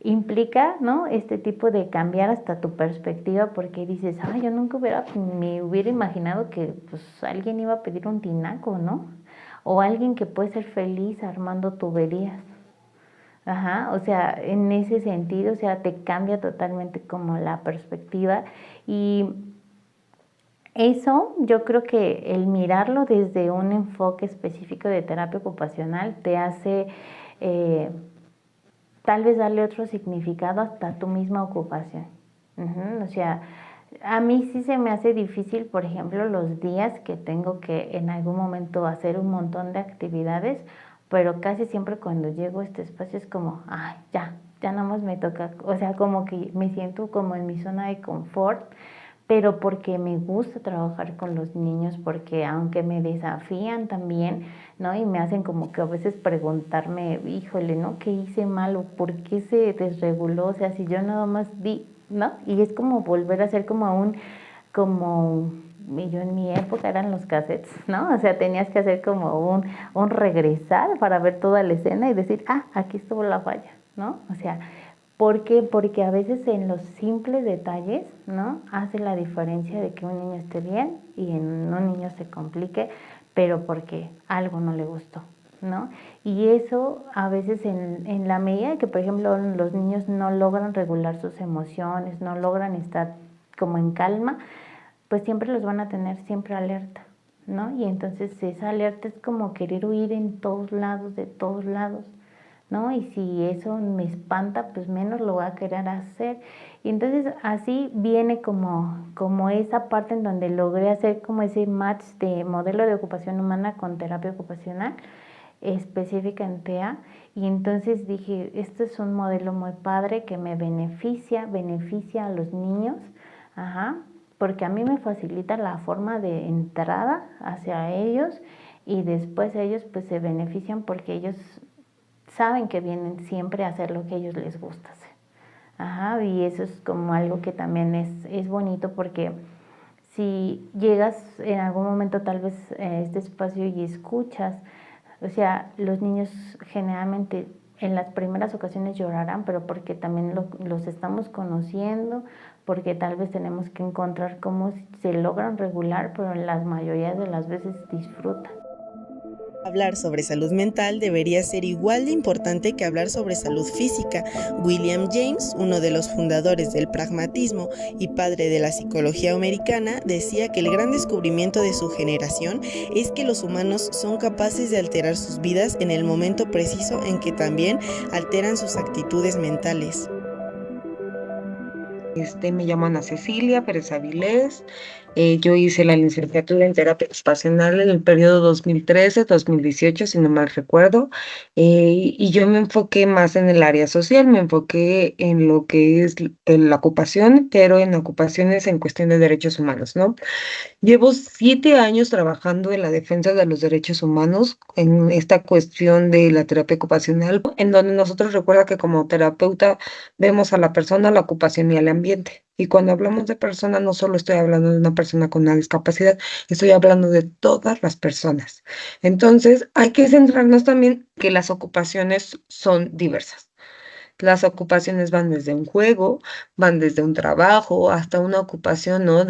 implica, ¿no? Este tipo de cambiar hasta tu perspectiva, porque dices, yo nunca me hubiera imaginado que pues alguien iba a pedir un tinaco, ¿no? O alguien que puede ser feliz armando tuberías. Ajá, o sea, en ese sentido, o sea, te cambia totalmente como la perspectiva y eso yo creo que el mirarlo desde un enfoque específico de terapia ocupacional te hace tal vez darle otro significado hasta tu misma ocupación. O sea, a mí sí se me hace difícil, por ejemplo, los días que tengo que en algún momento hacer un montón de actividades, pero casi siempre cuando llego a este espacio es como, ya nada más me toca, o sea, como que me siento como en mi zona de confort, pero porque me gusta trabajar con los niños, porque aunque me desafían también, ¿no? Y me hacen como que a veces preguntarme, híjole, ¿no? ¿Qué hice mal o por qué se desreguló? O sea, si yo nada más di, ¿no? Y es como volver a ser como yo en mi época eran los cassettes, ¿no? O sea, tenías que hacer como un regresar para ver toda la escena y decir, aquí estuvo la falla, ¿no? O sea, ¿por qué? Porque a veces en los simples detalles, ¿no? Hace la diferencia de que un niño esté bien y en un niño se complique, pero porque algo no le gustó, ¿no? Y eso a veces en la medida que, por ejemplo, los niños no logran regular sus emociones, no logran estar como en calma, pues siempre los van a tener siempre alerta, ¿no? Y entonces esa alerta es como querer huir en todos lados, de todos lados, ¿no? Y si eso me espanta, pues menos lo voy a querer hacer. Y entonces así viene como esa parte en donde logré hacer como ese match de modelo de ocupación humana con terapia ocupacional. específica en TEA. Y entonces dije, este es un modelo muy padre que me beneficia a los niños, ajá, porque a mí me facilita la forma de entrada hacia ellos y después ellos pues se benefician porque ellos saben que vienen siempre a hacer lo que a ellos les gusta hacer. Ajá, y eso es como algo que también es bonito porque si llegas en algún momento tal vez a este espacio y escuchas, o sea, los niños generalmente en las primeras ocasiones llorarán, pero porque también los estamos conociendo, porque tal vez tenemos que encontrar cómo se logran regular, pero en la mayoría de las veces disfrutan. Hablar sobre salud mental debería ser igual de importante que hablar sobre salud física. William James, uno de los fundadores del pragmatismo y padre de la psicología americana, decía que el gran descubrimiento de su generación es que los humanos son capaces de alterar sus vidas en el momento preciso en que también alteran sus actitudes mentales. Me llamo Ana Cecilia Pérez Avilés. Yo hice la licenciatura en terapia ocupacional en el periodo 2013-2018, si no mal recuerdo, y yo me enfoqué más en el área social, me enfoqué en lo que es la ocupación, pero en ocupaciones en cuestión de derechos humanos, ¿no? Llevo 7 años trabajando en la defensa de los derechos humanos, en esta cuestión de la terapia ocupacional, en donde nosotros recuerda que como terapeuta vemos a la persona, la ocupación y el ambiente. Y cuando hablamos de persona, no solo estoy hablando de una persona con una discapacidad, estoy hablando de todas las personas. Entonces, hay que centrarnos también que las ocupaciones son diversas. Las ocupaciones van desde un juego, van desde un trabajo, hasta una ocupación, ¿no?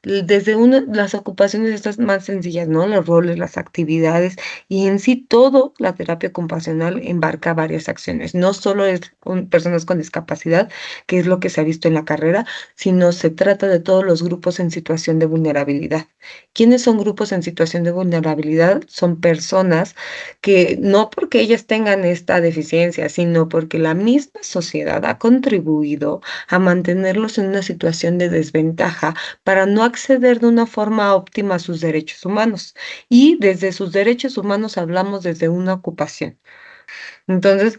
Las ocupaciones estas más sencillas, ¿no? Los roles, las actividades, y en sí todo la terapia ocupacional embarca varias acciones. No solo es con personas con discapacidad, que es lo que se ha visto en la carrera, sino se trata de todos los grupos en situación de vulnerabilidad. ¿Quiénes son grupos en situación de vulnerabilidad? Son personas que no porque ellas tengan esta deficiencia, sino porque la misma sociedad ha contribuido a mantenerlos en una situación de desventaja para no acceder de una forma óptima a sus derechos humanos. Y desde sus derechos humanos hablamos desde una ocupación. Entonces,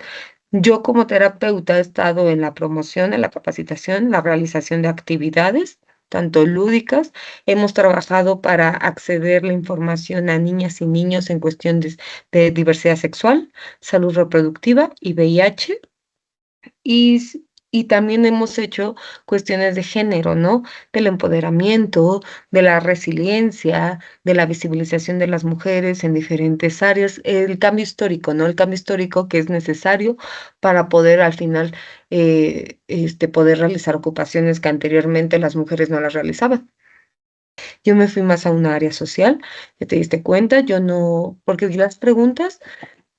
yo como terapeuta he estado en la promoción, en la capacitación, la realización de actividades tanto lúdicas. Hemos trabajado para acceder la información a niñas y niños en cuestión de diversidad sexual, salud reproductiva y VIH. Y también hemos hecho cuestiones de género, ¿no? Del empoderamiento, de la resiliencia, de la visibilización de las mujeres en diferentes áreas, el cambio histórico, ¿no? El cambio histórico que es necesario para poder al final poder realizar ocupaciones que anteriormente las mujeres no las realizaban. Yo me fui más a una área social, ya te diste cuenta, yo no, porque las preguntas,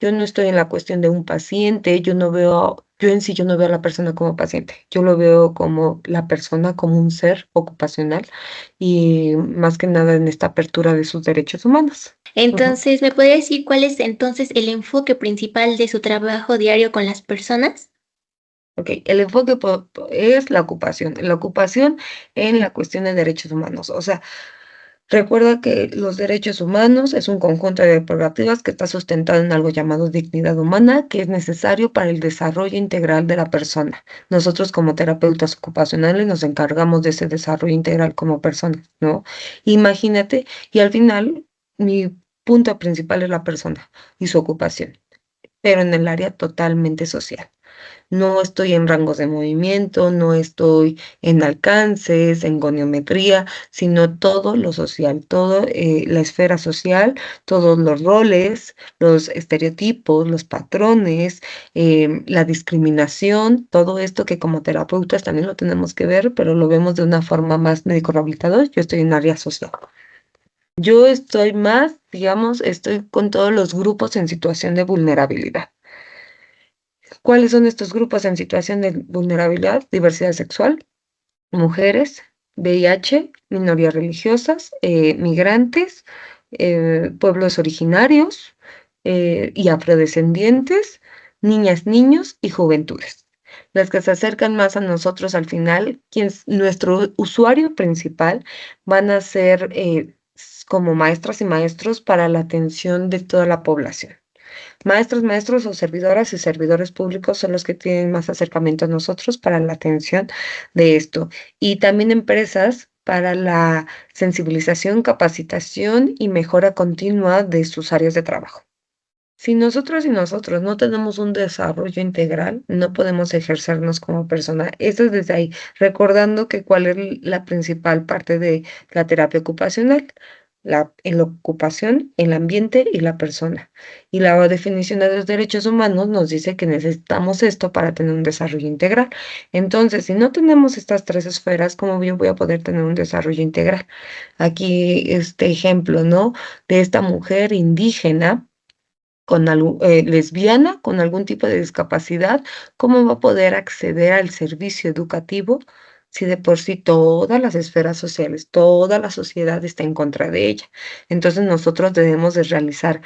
yo no estoy en la cuestión de un paciente, yo no veo a la persona como paciente, yo lo veo como la persona, como un ser ocupacional y más que nada en esta apertura de sus derechos humanos. Entonces, ¿me puede decir cuál es entonces el enfoque principal de su trabajo diario con las personas? Ok, el enfoque es la ocupación en la cuestión de derechos humanos, o sea, recuerda que los derechos humanos es un conjunto de prerrogativas que está sustentado en algo llamado dignidad humana, que es necesario para el desarrollo integral de la persona. Nosotros como terapeutas ocupacionales nos encargamos de ese desarrollo integral como personas, ¿no? Imagínate, y al final mi punto principal es la persona y su ocupación, pero en el área totalmente social. No estoy en rangos de movimiento, no estoy en alcances, en goniometría, sino todo lo social, todo la esfera social, todos los roles, los estereotipos, los patrones, la discriminación, todo esto que como terapeutas también lo tenemos que ver, pero lo vemos de una forma más médico-rehabilitador. Yo estoy en área social. Yo estoy más, digamos, estoy con todos los grupos en situación de vulnerabilidad. ¿Cuáles son estos grupos en situación de vulnerabilidad? Diversidad sexual, mujeres, VIH, minorías religiosas, migrantes, pueblos originarios y afrodescendientes, niñas, niños y juventudes. Las que se acercan más a nosotros al final, nuestro usuario principal van a ser como maestras y maestros para la atención de toda la población. Maestros, maestros o servidoras y servidores públicos son los que tienen más acercamiento a nosotros para la atención de esto. Y también empresas para la sensibilización, capacitación y mejora continua de sus áreas de trabajo. Si nosotros y nosotros no tenemos un desarrollo integral, no podemos ejercernos como persona. Eso es desde ahí, recordando que cuál es la principal parte de la terapia ocupacional, en la ocupación, el ambiente y la persona. Y la definición de los derechos humanos nos dice que necesitamos esto para tener un desarrollo integral. Entonces, si no tenemos estas tres esferas, ¿cómo yo voy a poder tener un desarrollo integral? Aquí este ejemplo, ¿no? De esta mujer indígena lesbiana con algún tipo de discapacidad, ¿cómo va a poder acceder al servicio educativo si de por sí todas las esferas sociales, toda la sociedad está en contra de ella? Entonces nosotros debemos de realizar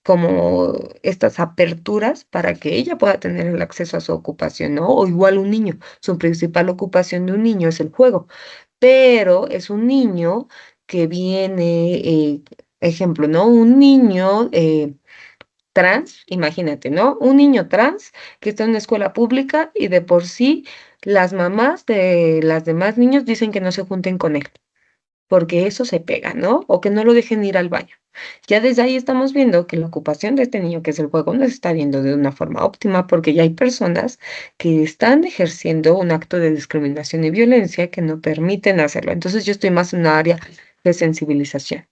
como estas aperturas para que ella pueda tener el acceso a su ocupación, ¿no? O igual un niño, su principal ocupación de un niño es el juego, pero es un niño que viene, ejemplo, ¿no? Un niño trans, imagínate, ¿no? Un niño trans que está en una escuela pública y de por sí las mamás de las demás niños dicen que no se junten con él, porque eso se pega, ¿no? O que no lo dejen ir al baño. Ya desde ahí estamos viendo que la ocupación de este niño, que es el juego, no se está viendo de una forma óptima, porque ya hay personas que están ejerciendo un acto de discriminación y violencia que no permiten hacerlo. Entonces yo estoy más en una área de sensibilización.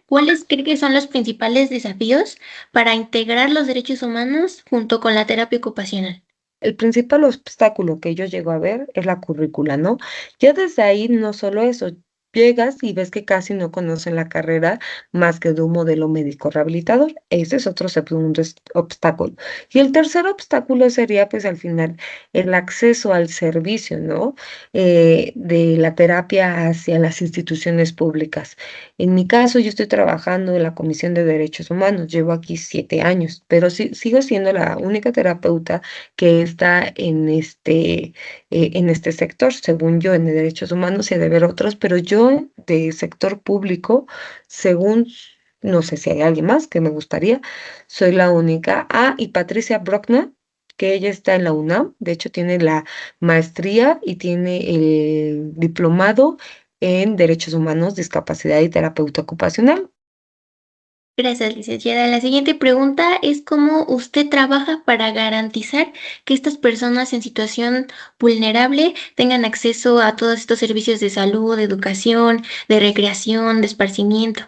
¿Cuáles cree que son los principales desafíos para integrar los derechos humanos junto con la terapia ocupacional? El principal obstáculo que yo llego a ver es la currícula, ¿no? Ya desde ahí no solo eso, llegas y ves que casi no conocen la carrera más que de un modelo médico rehabilitador. Ese es otro segundo obstáculo. Y el tercer obstáculo sería, pues al final, el acceso al servicio, ¿no? De la terapia hacia las instituciones públicas. En mi caso, yo estoy trabajando en la Comisión de Derechos Humanos, llevo aquí 7 años, pero sigo siendo la única terapeuta que está en este sector, según yo, en derechos humanos y ha de haber otros, pero yo de sector público, según, no sé si hay alguien más que me gustaría, soy la única. Ah, y Patricia Brockner, que ella está en la UNAM, de hecho tiene la maestría y tiene el diplomado en Derechos Humanos, Discapacidad y Terapeuta Ocupacional. Gracias, licenciada. La siguiente pregunta es cómo usted trabaja para garantizar que estas personas en situación vulnerable tengan acceso a todos estos servicios de salud, de educación, de recreación, de esparcimiento.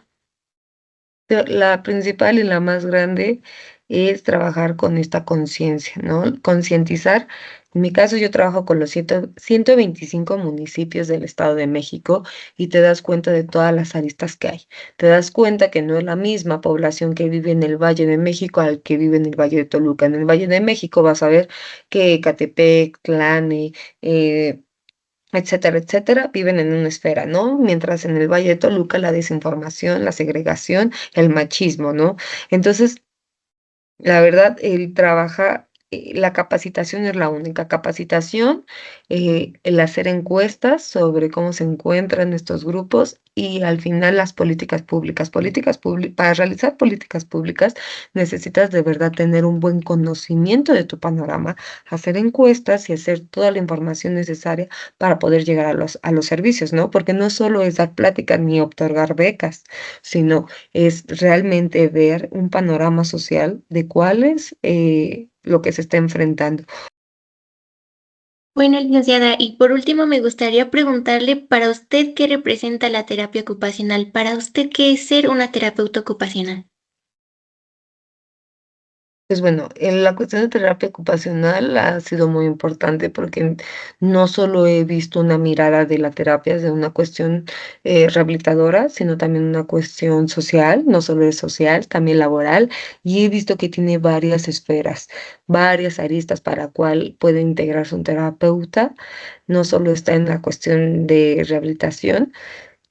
La principal y la más grande es trabajar con esta conciencia, ¿no? Concientizar. En mi caso, yo trabajo con los 125 municipios del Estado de México y te das cuenta de todas las aristas que hay. Te das cuenta que no es la misma población que vive en el Valle de México al que vive en el Valle de Toluca. En el Valle de México vas a ver que Ecatepec, Tlane, etcétera, etcétera, viven en una esfera, ¿no? Mientras en el Valle de Toluca la desinformación, la segregación, el machismo, ¿no? Entonces, la verdad, la capacitación es la única capacitación, el hacer encuestas sobre cómo se encuentran estos grupos y al final las para realizar políticas públicas necesitas de verdad tener un buen conocimiento de tu panorama, hacer encuestas y hacer toda la información necesaria para poder llegar a los servicios, ¿no? Porque no solo es dar pláticas ni otorgar becas, sino es realmente ver un panorama social de cuál es lo que se está enfrentando. Bueno, licenciada, y por último me gustaría preguntarle para usted qué representa la terapia ocupacional. Para usted, ¿qué es ser una terapeuta ocupacional? Pues bueno, en la cuestión de terapia ocupacional ha sido muy importante porque no solo he visto una mirada de la terapia de una cuestión rehabilitadora, sino también una cuestión social, no solo es social, también laboral, y he visto que tiene varias esferas, varias aristas para cual puede integrarse un terapeuta, no solo está en la cuestión de rehabilitación,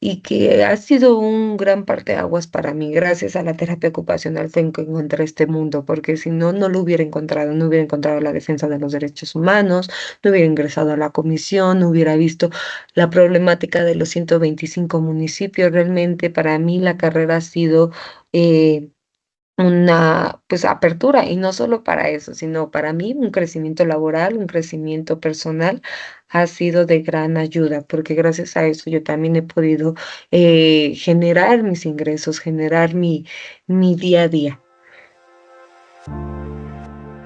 y que ha sido un gran parteaguas para mí. Gracias a la terapia ocupacional fue en que encontré este mundo, porque si no, no lo hubiera encontrado, no hubiera encontrado la defensa de los derechos humanos, no hubiera ingresado a la comisión, no hubiera visto la problemática de los 125 municipios. Realmente para mí la carrera ha sido una pues apertura y no solo para eso, sino para mí un crecimiento laboral, un crecimiento personal ha sido de gran ayuda, porque gracias a eso yo también he podido generar mis ingresos, generar mi día a día.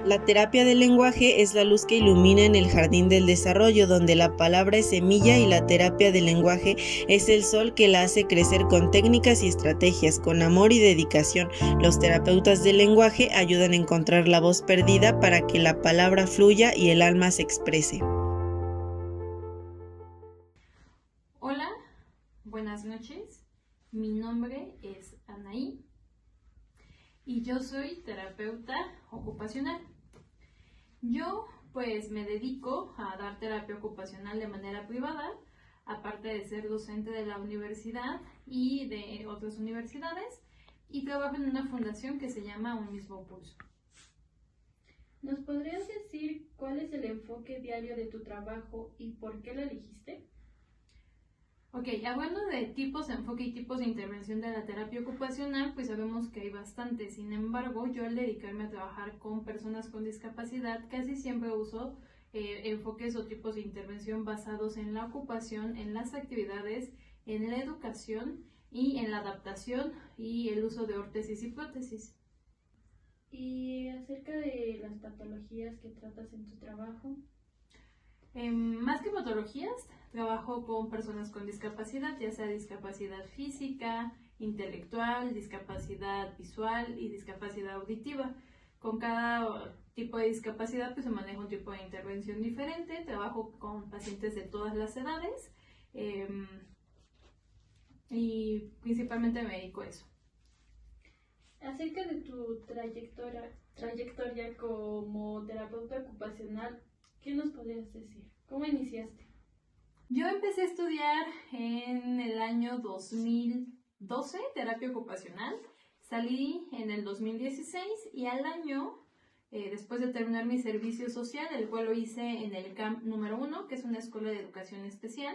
La terapia del lenguaje es la luz que ilumina en el jardín del desarrollo, donde la palabra es semilla y la terapia del lenguaje es el sol que la hace crecer con técnicas y estrategias, con amor y dedicación. Los terapeutas del lenguaje ayudan a encontrar la voz perdida para que la palabra fluya y el alma se exprese. Hola, buenas noches. Mi nombre es Anaí y yo soy terapeuta ocupacional. Yo pues me dedico a dar terapia ocupacional de manera privada, aparte de ser docente de la universidad y de otras universidades, y trabajo en una fundación que se llama Un Mismo Pulso. ¿Nos podrías decir cuál es el enfoque diario de tu trabajo y por qué lo elegiste? Ok, hablando de tipos de enfoque y tipos de intervención de la terapia ocupacional, pues sabemos que hay bastantes. Sin embargo, yo al dedicarme a trabajar con personas con discapacidad, casi siempre uso enfoques o tipos de intervención basados en la ocupación, en las actividades, en la educación y en la adaptación y el uso de órtesis y prótesis. ¿Y acerca de las patologías que tratas en tu trabajo? Más que patologías, trabajo con personas con discapacidad, ya sea discapacidad física, intelectual, discapacidad visual y discapacidad auditiva. Con cada tipo de discapacidad pues se maneja un tipo de intervención diferente. Trabajo con pacientes de todas las edades y principalmente me dedico a eso. Acerca de tu trayectoria como terapeuta ocupacional, ¿qué nos podrías decir? ¿Cómo iniciaste? Yo empecé a estudiar en el año 2012, terapia ocupacional. Salí en el 2016 y al año, después de terminar mi servicio social, el cual lo hice en el CAMP número 1, que es una escuela de educación especial,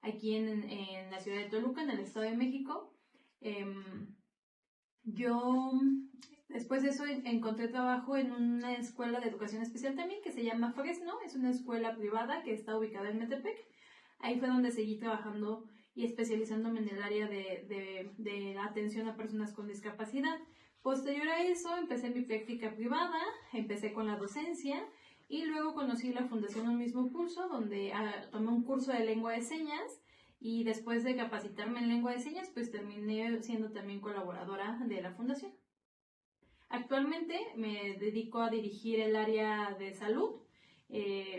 aquí en la ciudad de Toluca, en el Estado de México. Yo después de eso encontré trabajo en una escuela de educación especial también que se llama Fresno, es una escuela privada que está ubicada en Metepec. Ahí fue donde seguí trabajando y especializándome en el área de atención a personas con discapacidad. Posterior a eso empecé mi práctica privada, empecé con la docencia y luego conocí la Fundación Un Mismo Pulso, donde tomé un curso de lengua de señas. Y después de capacitarme en lengua de señas, pues terminé siendo también colaboradora de la fundación. Actualmente me dedico a dirigir el área de salud,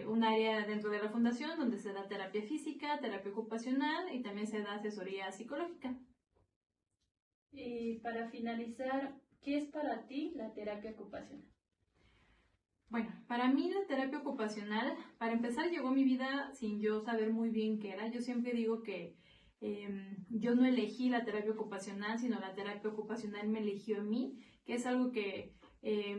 un área dentro de la fundación donde se da terapia física, terapia ocupacional y también se da asesoría psicológica. Y para finalizar, ¿qué es para ti la terapia ocupacional? Bueno, para mí la terapia ocupacional, para empezar, llegó a mi vida sin yo saber muy bien qué era. Yo siempre digo que yo no elegí la terapia ocupacional, sino la terapia ocupacional me eligió a mí, que es algo que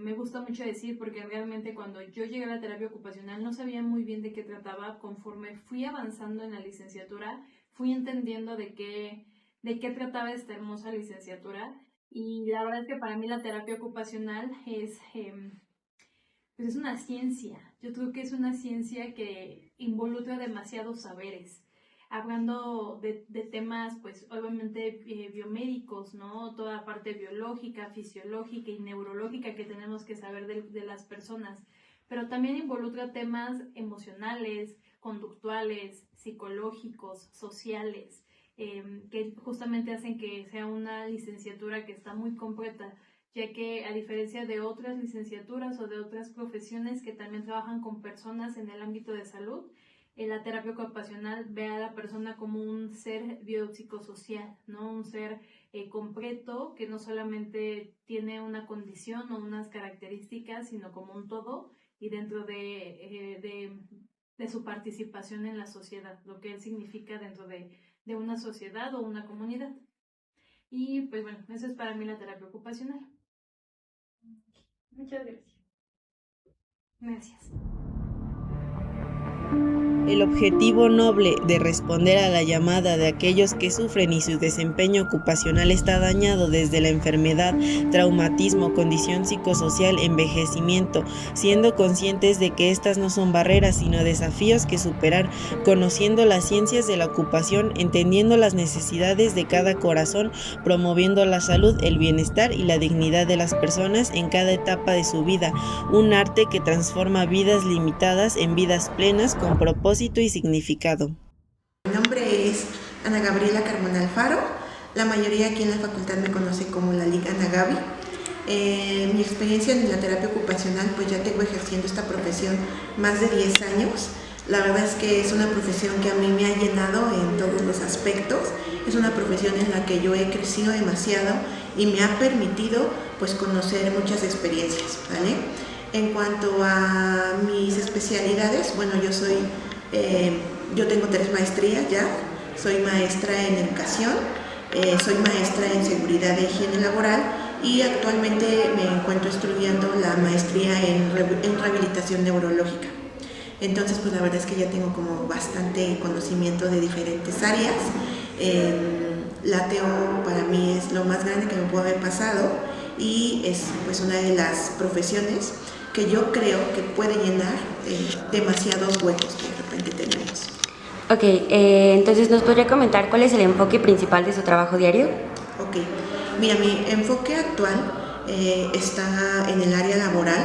me gusta mucho decir porque realmente cuando yo llegué a la terapia ocupacional no sabía muy bien de qué trataba. Conforme fui avanzando en la licenciatura, fui entendiendo de qué trataba esta hermosa licenciatura. Y la verdad es que para mí la terapia ocupacional pues es una ciencia. Yo creo que es una ciencia que involucra demasiados saberes. Hablando de temas, pues obviamente biomédicos, ¿no? Toda la parte biológica, fisiológica y neurológica que tenemos que saber de las personas. Pero también involucra temas emocionales, conductuales, psicológicos, sociales, que justamente hacen que sea una licenciatura que está muy completa, ya que a diferencia de otras licenciaturas o de otras profesiones que también trabajan con personas en el ámbito de salud, la terapia ocupacional ve a la persona como un ser biopsicosocial, ¿no? Un ser completo que no solamente tiene una condición o unas características, sino como un todo y dentro de su participación en la sociedad, lo que él significa dentro de de una sociedad o una comunidad. Y pues bueno, eso es para mí la terapia ocupacional. Muchas gracias. Gracias. El objetivo noble de responder a la llamada de aquellos que sufren y su desempeño ocupacional está dañado desde la enfermedad, traumatismo, condición psicosocial, envejecimiento, siendo conscientes de que estas no son barreras sino desafíos que superar, conociendo las ciencias de la ocupación, entendiendo las necesidades de cada corazón, promoviendo la salud, el bienestar y la dignidad de las personas en cada etapa de su vida, un arte que transforma vidas limitadas en vidas plenas con propósito y significado. Mi nombre es Ana Gabriela Carmona Alfaro. La mayoría aquí en la facultad me conoce como la Liga Ana Gaby. Mi experiencia en la terapia ocupacional, pues ya tengo ejerciendo esta profesión más de 10 años. La verdad es que es una profesión que a mí me ha llenado en todos los aspectos. Es una profesión en la que yo he crecido demasiado y me ha permitido pues conocer muchas experiencias, ¿vale? En cuanto a mis especialidades, bueno, yo tengo 3 maestrías ya. Soy maestra en educación, soy maestra en seguridad e higiene laboral y actualmente me encuentro estudiando la maestría en rehabilitación neurológica. Entonces, pues la verdad es que ya tengo como bastante conocimiento de diferentes áreas. La TEO para mí es lo más grande que me puede haber pasado y es pues una de las profesiones que yo creo que puede llenar demasiados huecos que de repente tenemos. Ok, entonces ¿nos podría comentar cuál es el enfoque principal de su trabajo diario? Ok, mira, mi enfoque actual está en el área laboral.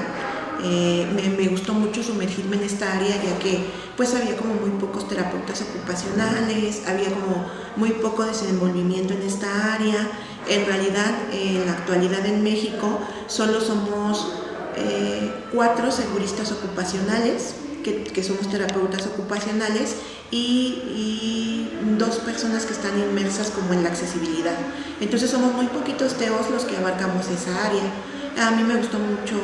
Me gustó mucho sumergirme en esta área ya que pues había como muy pocos terapeutas ocupacionales, había como muy poco desenvolvimiento en esta área. En realidad, en la actualidad en México solo somos 4 seguristas ocupacionales, que somos terapeutas ocupacionales, y 2 personas que están inmersas como en la accesibilidad. Entonces somos muy poquitos TEOs los que abarcamos esa área. A mí me gustó mucho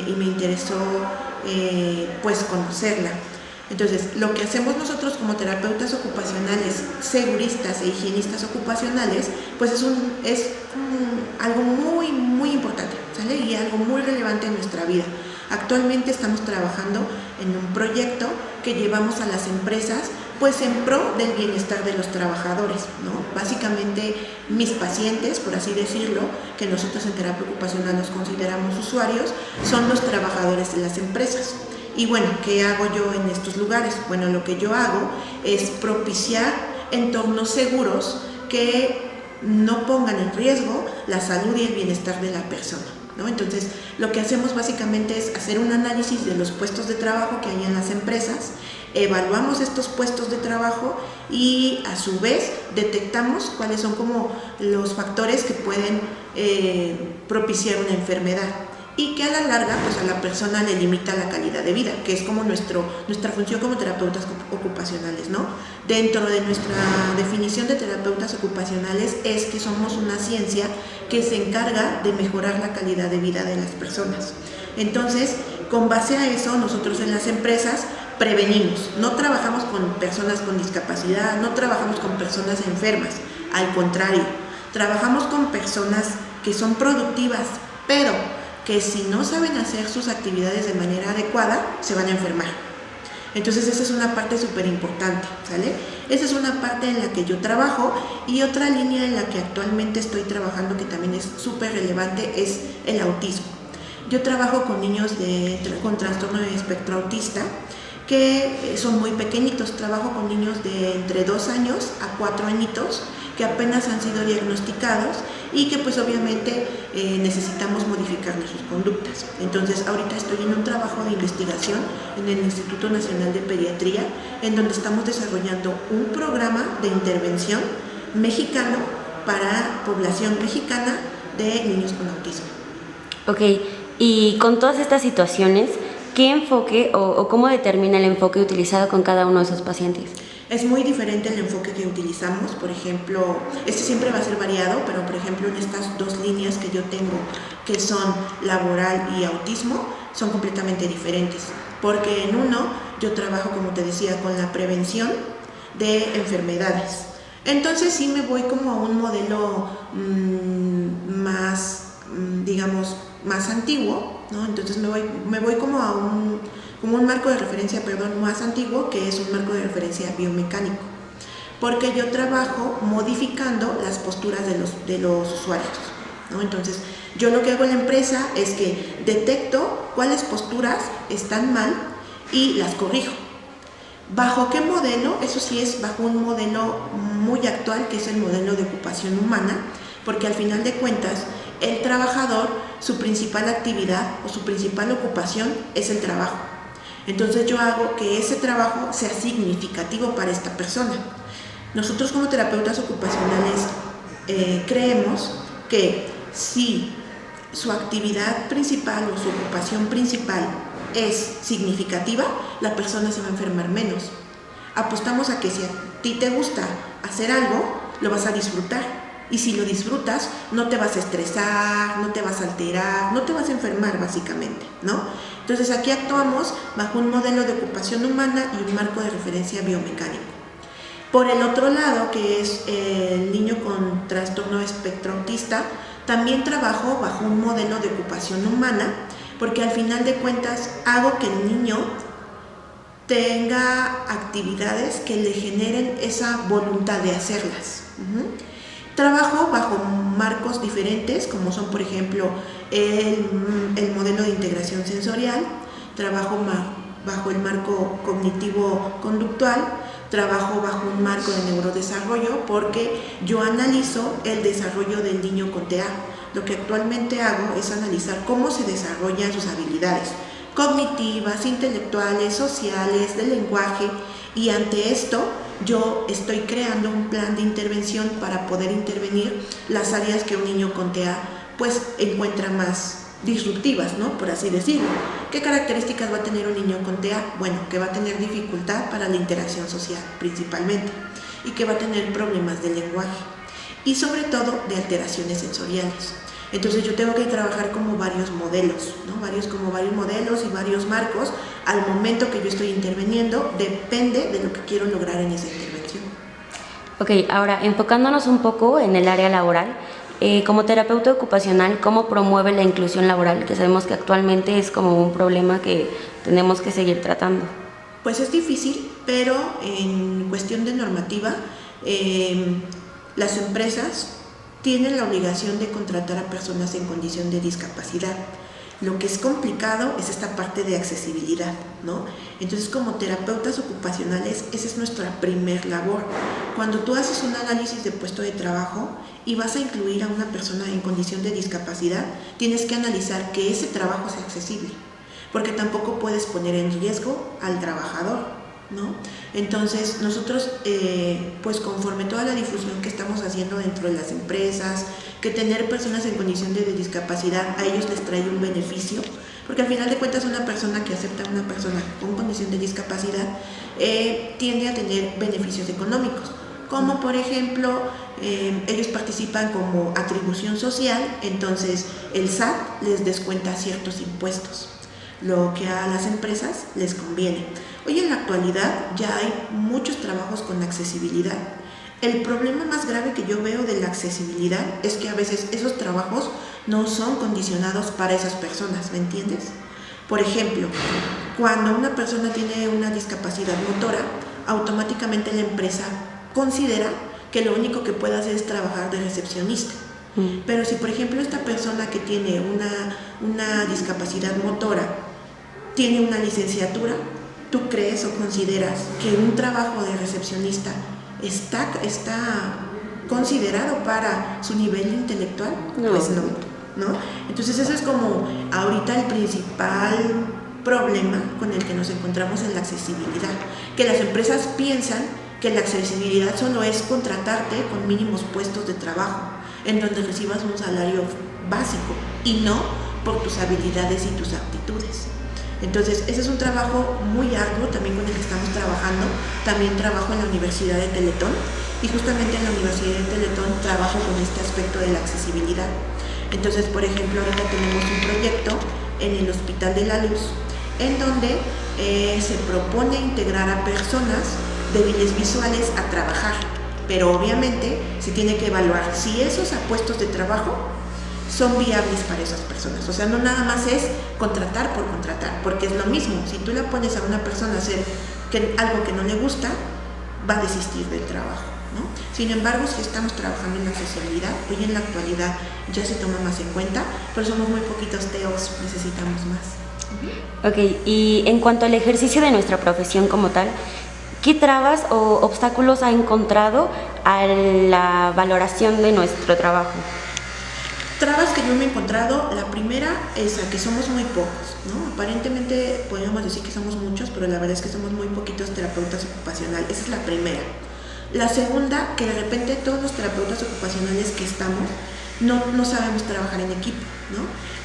y me interesó pues conocerla. Entonces, lo que hacemos nosotros como terapeutas ocupacionales, seguristas e higienistas ocupacionales, pues es algo muy, muy importante, ¿sale? Y algo muy relevante en nuestra vida. Actualmente estamos trabajando en un proyecto que llevamos a las empresas, pues en pro del bienestar de los trabajadores, ¿no? Básicamente, mis pacientes, por así decirlo, que nosotros en terapia ocupacional nos consideramos usuarios, son los trabajadores de las empresas. Y bueno, ¿qué hago yo en estos lugares? Bueno, lo que yo hago es propiciar entornos seguros que no pongan en riesgo la salud y el bienestar de la persona, ¿no? Entonces, lo que hacemos básicamente es hacer un análisis de los puestos de trabajo que hay en las empresas, evaluamos estos puestos de trabajo y a su vez detectamos cuáles son como los factores que pueden propiciar una enfermedad y que a la larga pues a la persona le limita la calidad de vida, que es como nuestra función como terapeutas ocupacionales, ¿no? Dentro de nuestra definición de terapeutas ocupacionales es que somos una ciencia que se encarga de mejorar la calidad de vida de las personas. Entonces, con base a eso, nosotros en las empresas prevenimos, no trabajamos con personas con discapacidad, no trabajamos con personas enfermas, al contrario, trabajamos con personas que son productivas, pero que si no saben hacer sus actividades de manera adecuada, se van a enfermar. Entonces esa es una parte súper importante, ¿sale? Esa es una parte en la que yo trabajo y otra línea en la que actualmente estoy trabajando que también es súper relevante es el autismo. Yo trabajo con niños con trastorno de espectro autista que son muy pequeñitos, trabajo con niños de entre 2 años a 4 añitos que apenas han sido diagnosticados y que pues obviamente necesitamos modificarles sus conductas. Entonces ahorita estoy en un trabajo de investigación en el Instituto Nacional de Pediatría en donde estamos desarrollando un programa de intervención mexicano para población mexicana de niños con autismo. Ok, y con todas estas situaciones, ¿qué enfoque o cómo determina el enfoque utilizado con cada uno de esos pacientes? Es muy diferente el enfoque que utilizamos, por ejemplo, este siempre va a ser variado, pero por ejemplo en estas 2 líneas que yo tengo, que son laboral y autismo, son completamente diferentes, porque en uno yo trabajo, como te decía, con la prevención de enfermedades. Entonces sí me voy como a un modelo más, digamos, más antiguo, ¿no? Entonces me voy como a un marco de referencia, más antiguo, que es un marco de referencia biomecánico, porque yo trabajo modificando las posturas de los usuarios, ¿no? Entonces yo lo que hago en la empresa es que detecto cuáles posturas están mal y las corrijo. ¿Bajo qué modelo? Eso sí es bajo un modelo muy actual, que es el modelo de ocupación humana, porque al final de cuentas el trabajador, su principal actividad o su principal ocupación es el trabajo. Entonces yo hago que ese trabajo sea significativo para esta persona. Nosotros como terapeutas ocupacionales creemos que si su actividad principal o su ocupación principal es significativa, la persona se va a enfermar menos. Apostamos a que si a ti te gusta hacer algo, lo vas a disfrutar. Y si lo disfrutas, no te vas a estresar, no te vas a alterar, no te vas a enfermar básicamente, ¿no? Entonces aquí actuamos bajo un modelo de ocupación humana y un marco de referencia biomecánico. Por el otro lado, que es el niño con trastorno espectro autista, también trabajo bajo un modelo de ocupación humana, porque al final de cuentas hago que el niño tenga actividades que le generen esa voluntad de hacerlas. Trabajo bajo marcos diferentes, como son, por ejemplo, el modelo de integración sensorial, trabajo bajo el marco cognitivo-conductual, trabajo bajo un marco de neurodesarrollo, porque yo analizo el desarrollo del niño con TEA. Lo que actualmente hago es analizar cómo se desarrollan sus habilidades cognitivas, intelectuales, sociales, de lenguaje, y ante esto yo estoy creando un plan de intervención para poder intervenir las áreas que un niño con TEA pues encuentra más disruptivas, ¿no? Por así decirlo. ¿Qué características va a tener un niño con TEA? Bueno, que va a tener dificultad para la interacción social principalmente, y que va a tener problemas de lenguaje y sobre todo de alteraciones sensoriales. Entonces yo tengo que trabajar como varios modelos, ¿no? Varios modelos y varios marcos al momento que yo estoy interviniendo, depende de lo que quiero lograr en esa intervención. Ok, ahora enfocándonos un poco en el área laboral, como terapeuta ocupacional, ¿cómo promueve la inclusión laboral? Que sabemos que actualmente es como un problema que tenemos que seguir tratando. Pues es difícil, pero en cuestión de normativa, las empresas tienen la obligación de contratar a personas en condición de discapacidad. Lo que es complicado es esta parte de accesibilidad, ¿no? Entonces, como terapeutas ocupacionales, esa es nuestra primer labor. Cuando tú haces un análisis de puesto de trabajo y vas a incluir a una persona en condición de discapacidad, tienes que analizar que ese trabajo sea accesible, porque tampoco puedes poner en riesgo al trabajador, ¿no? Entonces nosotros pues conforme toda la difusión que estamos haciendo dentro de las empresas, que tener personas en condición de discapacidad a ellos les trae un beneficio, porque al final de cuentas una persona que acepta a una persona con condición de discapacidad tiende a tener beneficios económicos, como por ejemplo ellos participan como atribución social, entonces el SAT les descuenta ciertos impuestos, lo que a las empresas les conviene. Hoy en la actualidad ya hay muchos trabajos con accesibilidad. El problema más grave que yo veo de la accesibilidad es que a veces esos trabajos no son condicionados para esas personas, ¿me entiendes? Por ejemplo, cuando una persona tiene una discapacidad motora, automáticamente la empresa considera que lo único que puede hacer es trabajar de recepcionista. Pero si por ejemplo esta persona que tiene una discapacidad motora tiene una licenciatura, ¿tú crees o consideras que un trabajo de recepcionista está considerado para su nivel intelectual? No. Pues no. Entonces eso es como ahorita el principal problema con el que nos encontramos en la accesibilidad, que las empresas piensan que la accesibilidad solo es contratarte con mínimos puestos de trabajo, en donde recibas un salario básico y no por tus habilidades y tus aptitudes. Entonces, ese es un trabajo muy arduo también con el que estamos trabajando. También trabajo en la Universidad de Teletón y justamente en la Universidad de Teletón trabajo con este aspecto de la accesibilidad. Entonces, por ejemplo, ahora tenemos un proyecto en el Hospital de la Luz en donde se propone integrar a personas débiles visuales a trabajar. pero obviamente se tiene que evaluar si esos puestos de trabajo son viables para esas personas. O sea, no nada más es contratar por contratar, porque es lo mismo. Si tú le pones a una persona a hacer algo que no le gusta, va a desistir del trabajo, ¿no? Sin embargo, si estamos trabajando en la socialidad, hoy en la actualidad ya se toma más en cuenta, pero somos muy poquitos TEOs, necesitamos más. Ok, y en cuanto al ejercicio de nuestra profesión como tal, ¿qué trabas o obstáculos ha encontrado a la valoración de nuestro trabajo? Trabas que yo me he encontrado, la primera es a que somos muy pocos, ¿no? Aparentemente podríamos decir que somos muchos, pero la verdad es que somos muy poquitos terapeutas ocupacionales. Esa es la primera. La segunda, que de repente todos los terapeutas ocupacionales que estamos no sabemos trabajar en equipo, ¿no?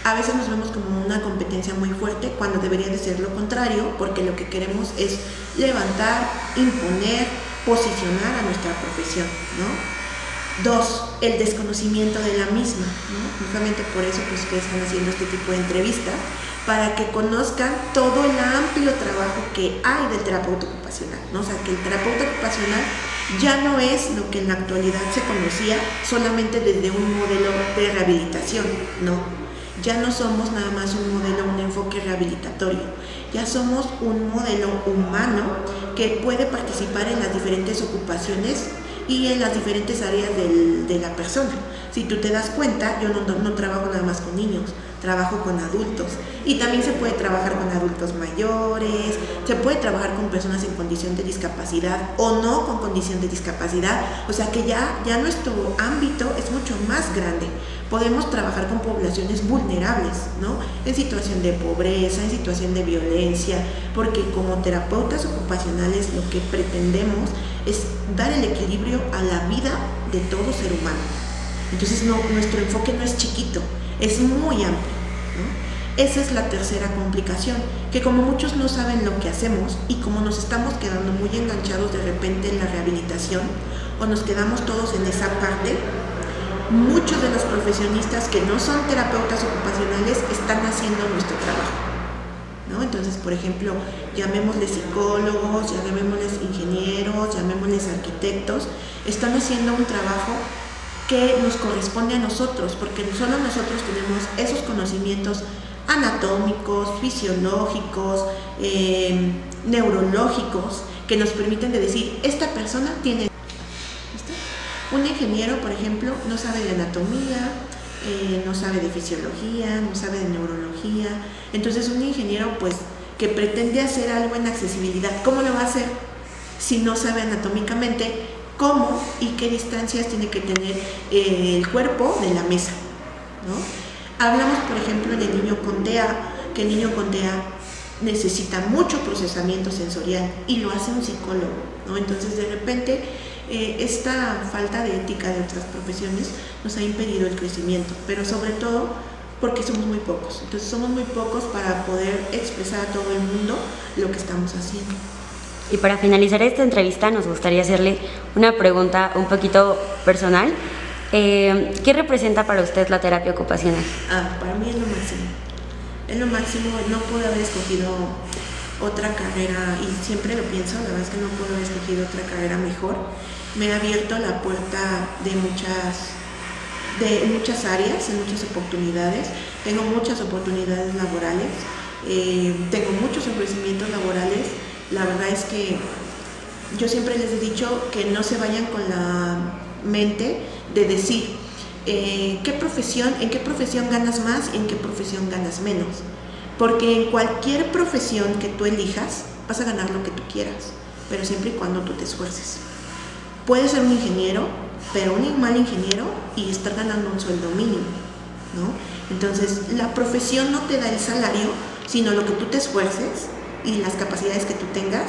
A veces nos vemos como una competencia muy fuerte cuando debería de ser lo contrario, porque lo que queremos es levantar, imponer, posicionar a nuestra profesión, ¿no? 2, el desconocimiento de la misma, ¿no? Justamente por eso pues ustedes están haciendo este tipo de entrevistas, para que conozcan todo el amplio trabajo que hay del terapeuta ocupacional, ¿no? O sea, que el terapeuta ocupacional ya no es lo que en la actualidad se conocía solamente desde un modelo de rehabilitación, no. Ya no somos nada más un modelo, un enfoque rehabilitatorio, ya somos un modelo humano que puede participar en las diferentes ocupaciones y en las diferentes áreas de la persona. Si tú te das cuenta, yo no trabajo nada más con niños, trabajo con adultos, y también se puede trabajar con adultos mayores, se puede trabajar con personas en condición de discapacidad o no con condición de discapacidad, o sea que ya nuestro ámbito es mucho más grande. Podemos trabajar con poblaciones vulnerables, ¿no? En situación de pobreza, en situación de violencia, porque como terapeutas ocupacionales lo que pretendemos es dar el equilibrio a la vida de todo ser humano. Entonces nuestro enfoque no es chiquito, es muy amplio, ¿no? Esa es la tercera complicación, que como muchos no saben lo que hacemos y como nos estamos quedando muy enganchados de repente en la rehabilitación o nos quedamos todos en esa parte, muchos de los profesionistas que no son terapeutas ocupacionales están haciendo nuestro trabajo, ¿no? Entonces, por ejemplo, llamémosles psicólogos, llamémosles ingenieros, llamémosles arquitectos, están haciendo un trabajo que nos corresponde a nosotros, porque solo nosotros tenemos esos conocimientos anatómicos, fisiológicos, neurológicos, que nos permiten de decir, esta persona tiene... Un ingeniero, por ejemplo, no sabe de anatomía, no sabe de fisiología, no sabe de neurología. Entonces un ingeniero pues que pretende hacer algo en accesibilidad, ¿cómo lo va a hacer si no sabe anatómicamente cómo y qué distancias tiene que tener el cuerpo de la mesa, ¿no? Hablamos, por ejemplo, del niño con TEA, que el niño con TEA necesita mucho procesamiento sensorial y lo hace un psicólogo, ¿no? Entonces de repente esta falta de ética de otras profesiones nos ha impedido el crecimiento, pero sobre todo porque somos muy pocos. Entonces somos muy pocos para poder expresar a todo el mundo lo que estamos haciendo. Y para finalizar esta entrevista nos gustaría hacerle una pregunta un poquito personal. ¿Qué representa para usted la terapia ocupacional? Para mí es lo máximo. Es lo máximo, no pude haber escogido otra carrera, y siempre lo pienso, la verdad es que no puedo haber escogido otra carrera mejor. Me ha abierto la puerta de muchas áreas, en muchas oportunidades. Tengo muchas oportunidades laborales, tengo muchos ofrecimientos laborales. La verdad es que yo siempre les he dicho que no se vayan con la mente de decir en qué profesión ganas más y en qué profesión ganas menos. Porque en cualquier profesión que tú elijas vas a ganar lo que tú quieras, pero siempre y cuando tú te esfuerces. Puedes ser un ingeniero, pero un mal ingeniero y estar ganando un sueldo mínimo, ¿no? Entonces la profesión no te da el salario, sino lo que tú te esfuerces y las capacidades que tú tengas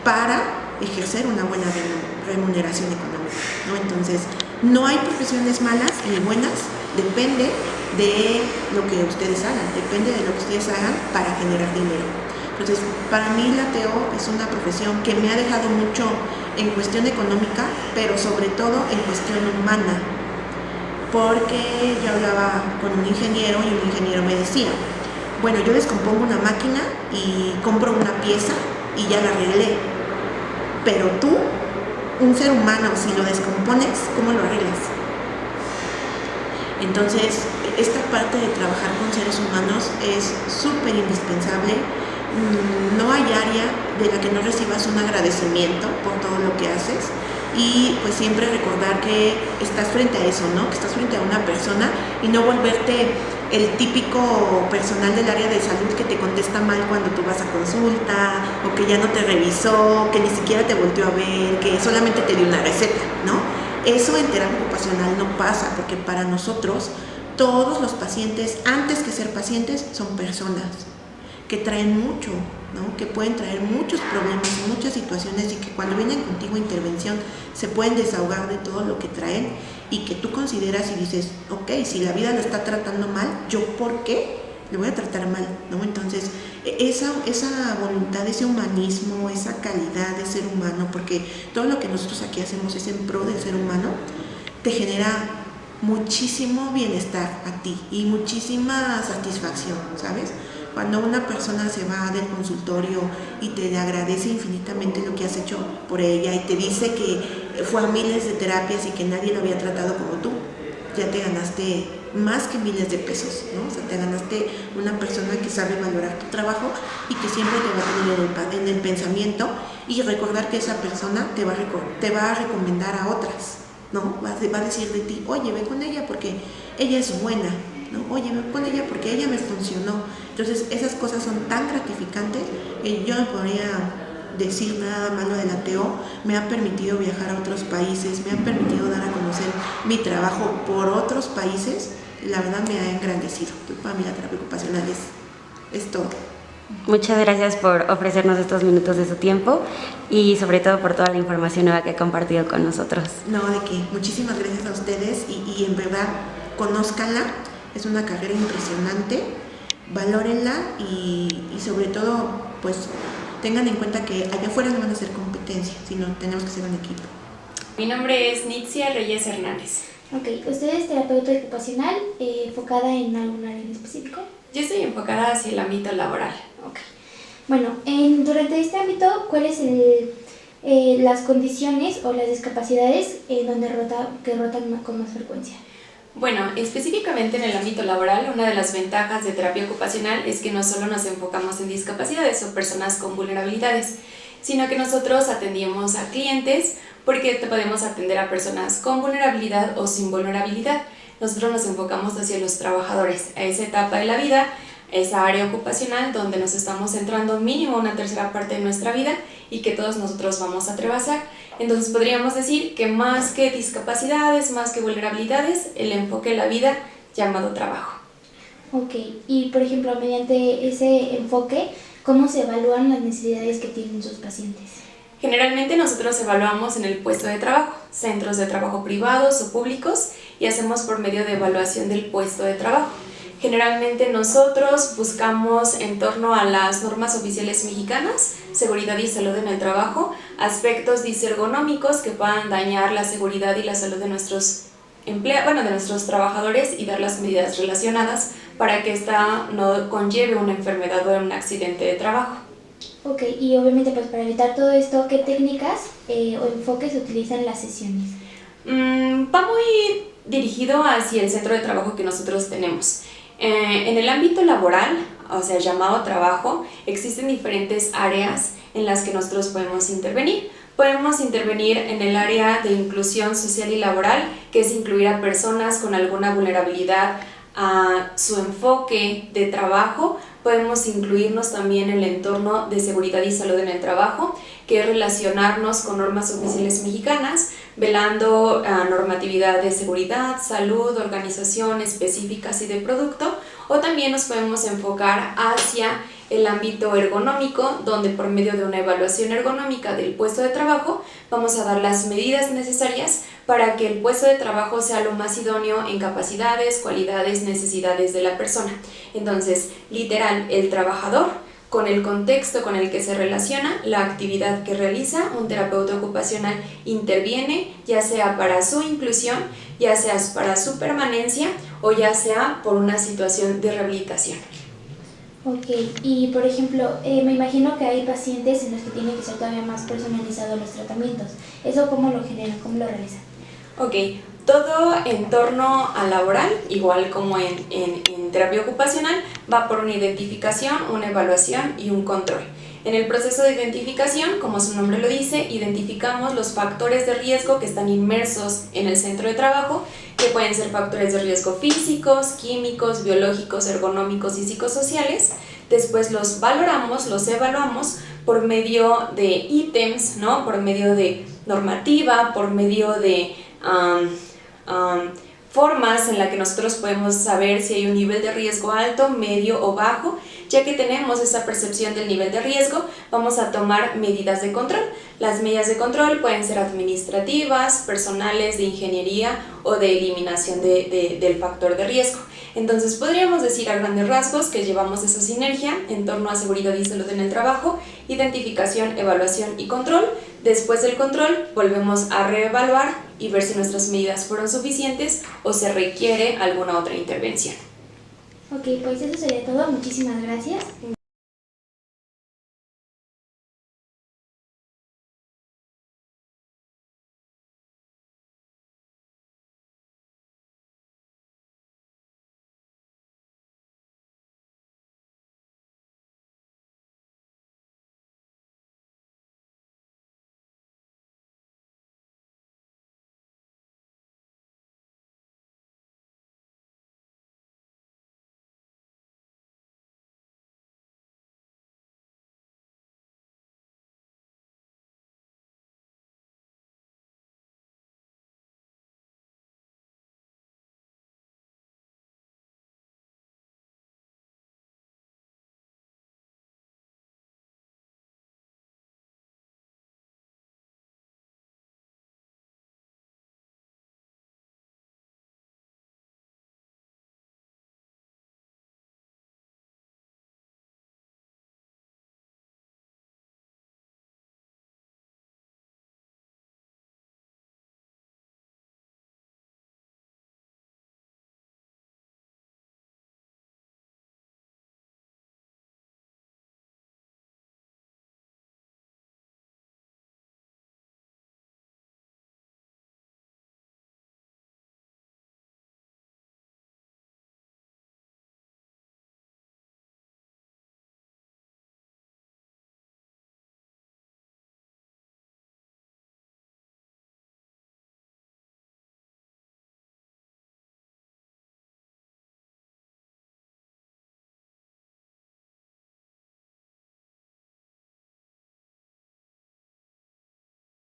para ejercer una buena remuneración económica, ¿no? Entonces no hay profesiones malas ni buenas, depende de lo que ustedes hagan, depende de lo que ustedes hagan para generar dinero. Entonces, para mí la TEO es una profesión que me ha dejado mucho en cuestión económica, pero sobre todo en cuestión humana, porque yo hablaba con un ingeniero y un ingeniero me decía, bueno, yo descompongo una máquina y compro una pieza y ya la arreglé, pero tú un ser humano, si lo descompones, ¿cómo lo arreglas? Entonces, esta parte de trabajar con seres humanos es súper indispensable. No hay área de la que no recibas un agradecimiento por todo lo que haces, y pues siempre recordar que estás frente a eso, ¿no? Que estás frente a una persona y no volverte el típico personal del área de salud que te contesta mal cuando tú vas a consulta, o que ya no te revisó, que ni siquiera te volteó a ver, que solamente te dio una receta, ¿no? Eso en terapia ocupacional no pasa, porque para nosotros todos los pacientes, antes que ser pacientes, son personas que traen mucho, ¿no? Que pueden traer muchos problemas, muchas situaciones, y que cuando vienen contigo a intervención se pueden desahogar de todo lo que traen, y que tú consideras y dices, ok, si la vida lo está tratando mal, ¿yo por qué le voy a tratar mal? ¿No? Entonces, esa voluntad, ese humanismo, esa calidad de ser humano, porque todo lo que nosotros aquí hacemos es en pro del ser humano, te genera muchísimo bienestar a ti y muchísima satisfacción, ¿sabes? Cuando una persona se va del consultorio y te agradece infinitamente lo que has hecho por ella y te dice que fue a miles de terapias y que nadie lo había tratado como tú, ya te ganaste más que miles de pesos, ¿no? O sea, te ganaste una persona que sabe valorar tu trabajo y que siempre te va a tener en el pensamiento, y recordar que esa persona te va a recomendar a otras, ¿no? Va a decir de ti, oye, ve con ella porque ella es buena, ¿no? Oye, ve con ella porque ella me funcionó. Entonces, esas cosas son tan gratificantes. Yo no podría decir nada malo del ATO. Me ha permitido viajar a otros países, me ha permitido dar a conocer mi trabajo por otros países. La verdad me ha engrandecido. Para mí la terapia ocupacional es todo. Muchas gracias por ofrecernos estos minutos de su tiempo y sobre todo por toda la información nueva que ha compartido con nosotros. No, de qué. Muchísimas gracias a ustedes, y en verdad, conózcanla. Es una carrera impresionante. Valórenla, y sobre todo, pues tengan en cuenta que allá afuera no van a ser competencia, sino tenemos que ser un equipo. Mi nombre es Nitzia Reyes Hernández. Ok, ¿usted es terapeuta ocupacional enfocada en algún área en específico? Yo estoy enfocada hacia el ámbito laboral. Ok. Bueno, durante este ámbito, ¿cuáles las condiciones o las discapacidades donde rotan con más frecuencia? Bueno, específicamente en el ámbito laboral, una de las ventajas de terapia ocupacional es que no solo nos enfocamos en discapacidades o personas con vulnerabilidades, sino que nosotros atendemos a clientes, porque podemos atender a personas con vulnerabilidad o sin vulnerabilidad. Nosotros nos enfocamos hacia los trabajadores, a esa etapa de la vida, esa área ocupacional donde nos estamos centrando mínimo una tercera parte de nuestra vida y que todos nosotros vamos a atravesar. Entonces podríamos decir que más que discapacidades, más que vulnerabilidades, el enfoque de la vida llamado trabajo. Ok, y por ejemplo, mediante ese enfoque, ¿cómo se evalúan las necesidades que tienen sus pacientes? Generalmente nosotros evaluamos en el puesto de trabajo, centros de trabajo privados o públicos, y hacemos por medio de evaluación del puesto de trabajo. Generalmente nosotros buscamos en torno a las normas oficiales mexicanas, seguridad y salud en el trabajo, aspectos disergonómicos que puedan dañar la seguridad y la salud de nuestros de nuestros trabajadores, y dar las medidas relacionadas para que esta no conlleve una enfermedad o un accidente de trabajo. Ok, y obviamente pues para evitar todo esto, ¿qué técnicas o enfoques se utilizan en las sesiones? Va muy dirigido hacia el centro de trabajo que nosotros tenemos. En el ámbito laboral, o sea, llamado trabajo, existen diferentes áreas en las que nosotros podemos intervenir. Podemos intervenir en el área de inclusión social y laboral, que es incluir a personas con alguna vulnerabilidad a su enfoque de trabajo. Podemos incluirnos también en el entorno de seguridad y salud en el trabajo, que es relacionarnos con normas oficiales mexicanas, velando normatividad de seguridad, salud, organización específicas y de producto. O también nos podemos enfocar hacia el ámbito ergonómico, donde por medio de una evaluación ergonómica del puesto de trabajo vamos a dar las medidas necesarias para que el puesto de trabajo sea lo más idóneo en capacidades, cualidades, necesidades de la persona. Entonces, literal, el trabajador, con el contexto con el que se relaciona, la actividad que realiza, un terapeuta ocupacional interviene, ya sea para su inclusión, ya sea para su permanencia o ya sea por una situación de rehabilitación. Ok, y por ejemplo, me imagino que hay pacientes en los que tiene que ser todavía más personalizados los tratamientos. ¿Eso cómo lo generan? ¿Cómo lo realizan? Ok, todo en torno al laboral, igual como en terapia ocupacional, va por una identificación, una evaluación y un control. En el proceso de identificación, como su nombre lo dice, identificamos los factores de riesgo que están inmersos en el centro de trabajo, que pueden ser factores de riesgo físicos, químicos, biológicos, ergonómicos y psicosociales. Después los valoramos, los evaluamos por medio de ítems, ¿no? Por medio de normativa, por medio de formas en las que nosotros podemos saber si hay un nivel de riesgo alto, medio o bajo. Ya que tenemos esa percepción del nivel de riesgo, vamos a tomar medidas de control. Las medidas de control pueden ser administrativas, personales, de ingeniería o de eliminación del factor de riesgo. Entonces podríamos decir a grandes rasgos que llevamos esa sinergia en torno a seguridad y salud en el trabajo, identificación, evaluación y control. Después del control volvemos a reevaluar y ver si nuestras medidas fueron suficientes o se requiere alguna otra intervención. Ok, pues eso sería todo. Muchísimas gracias.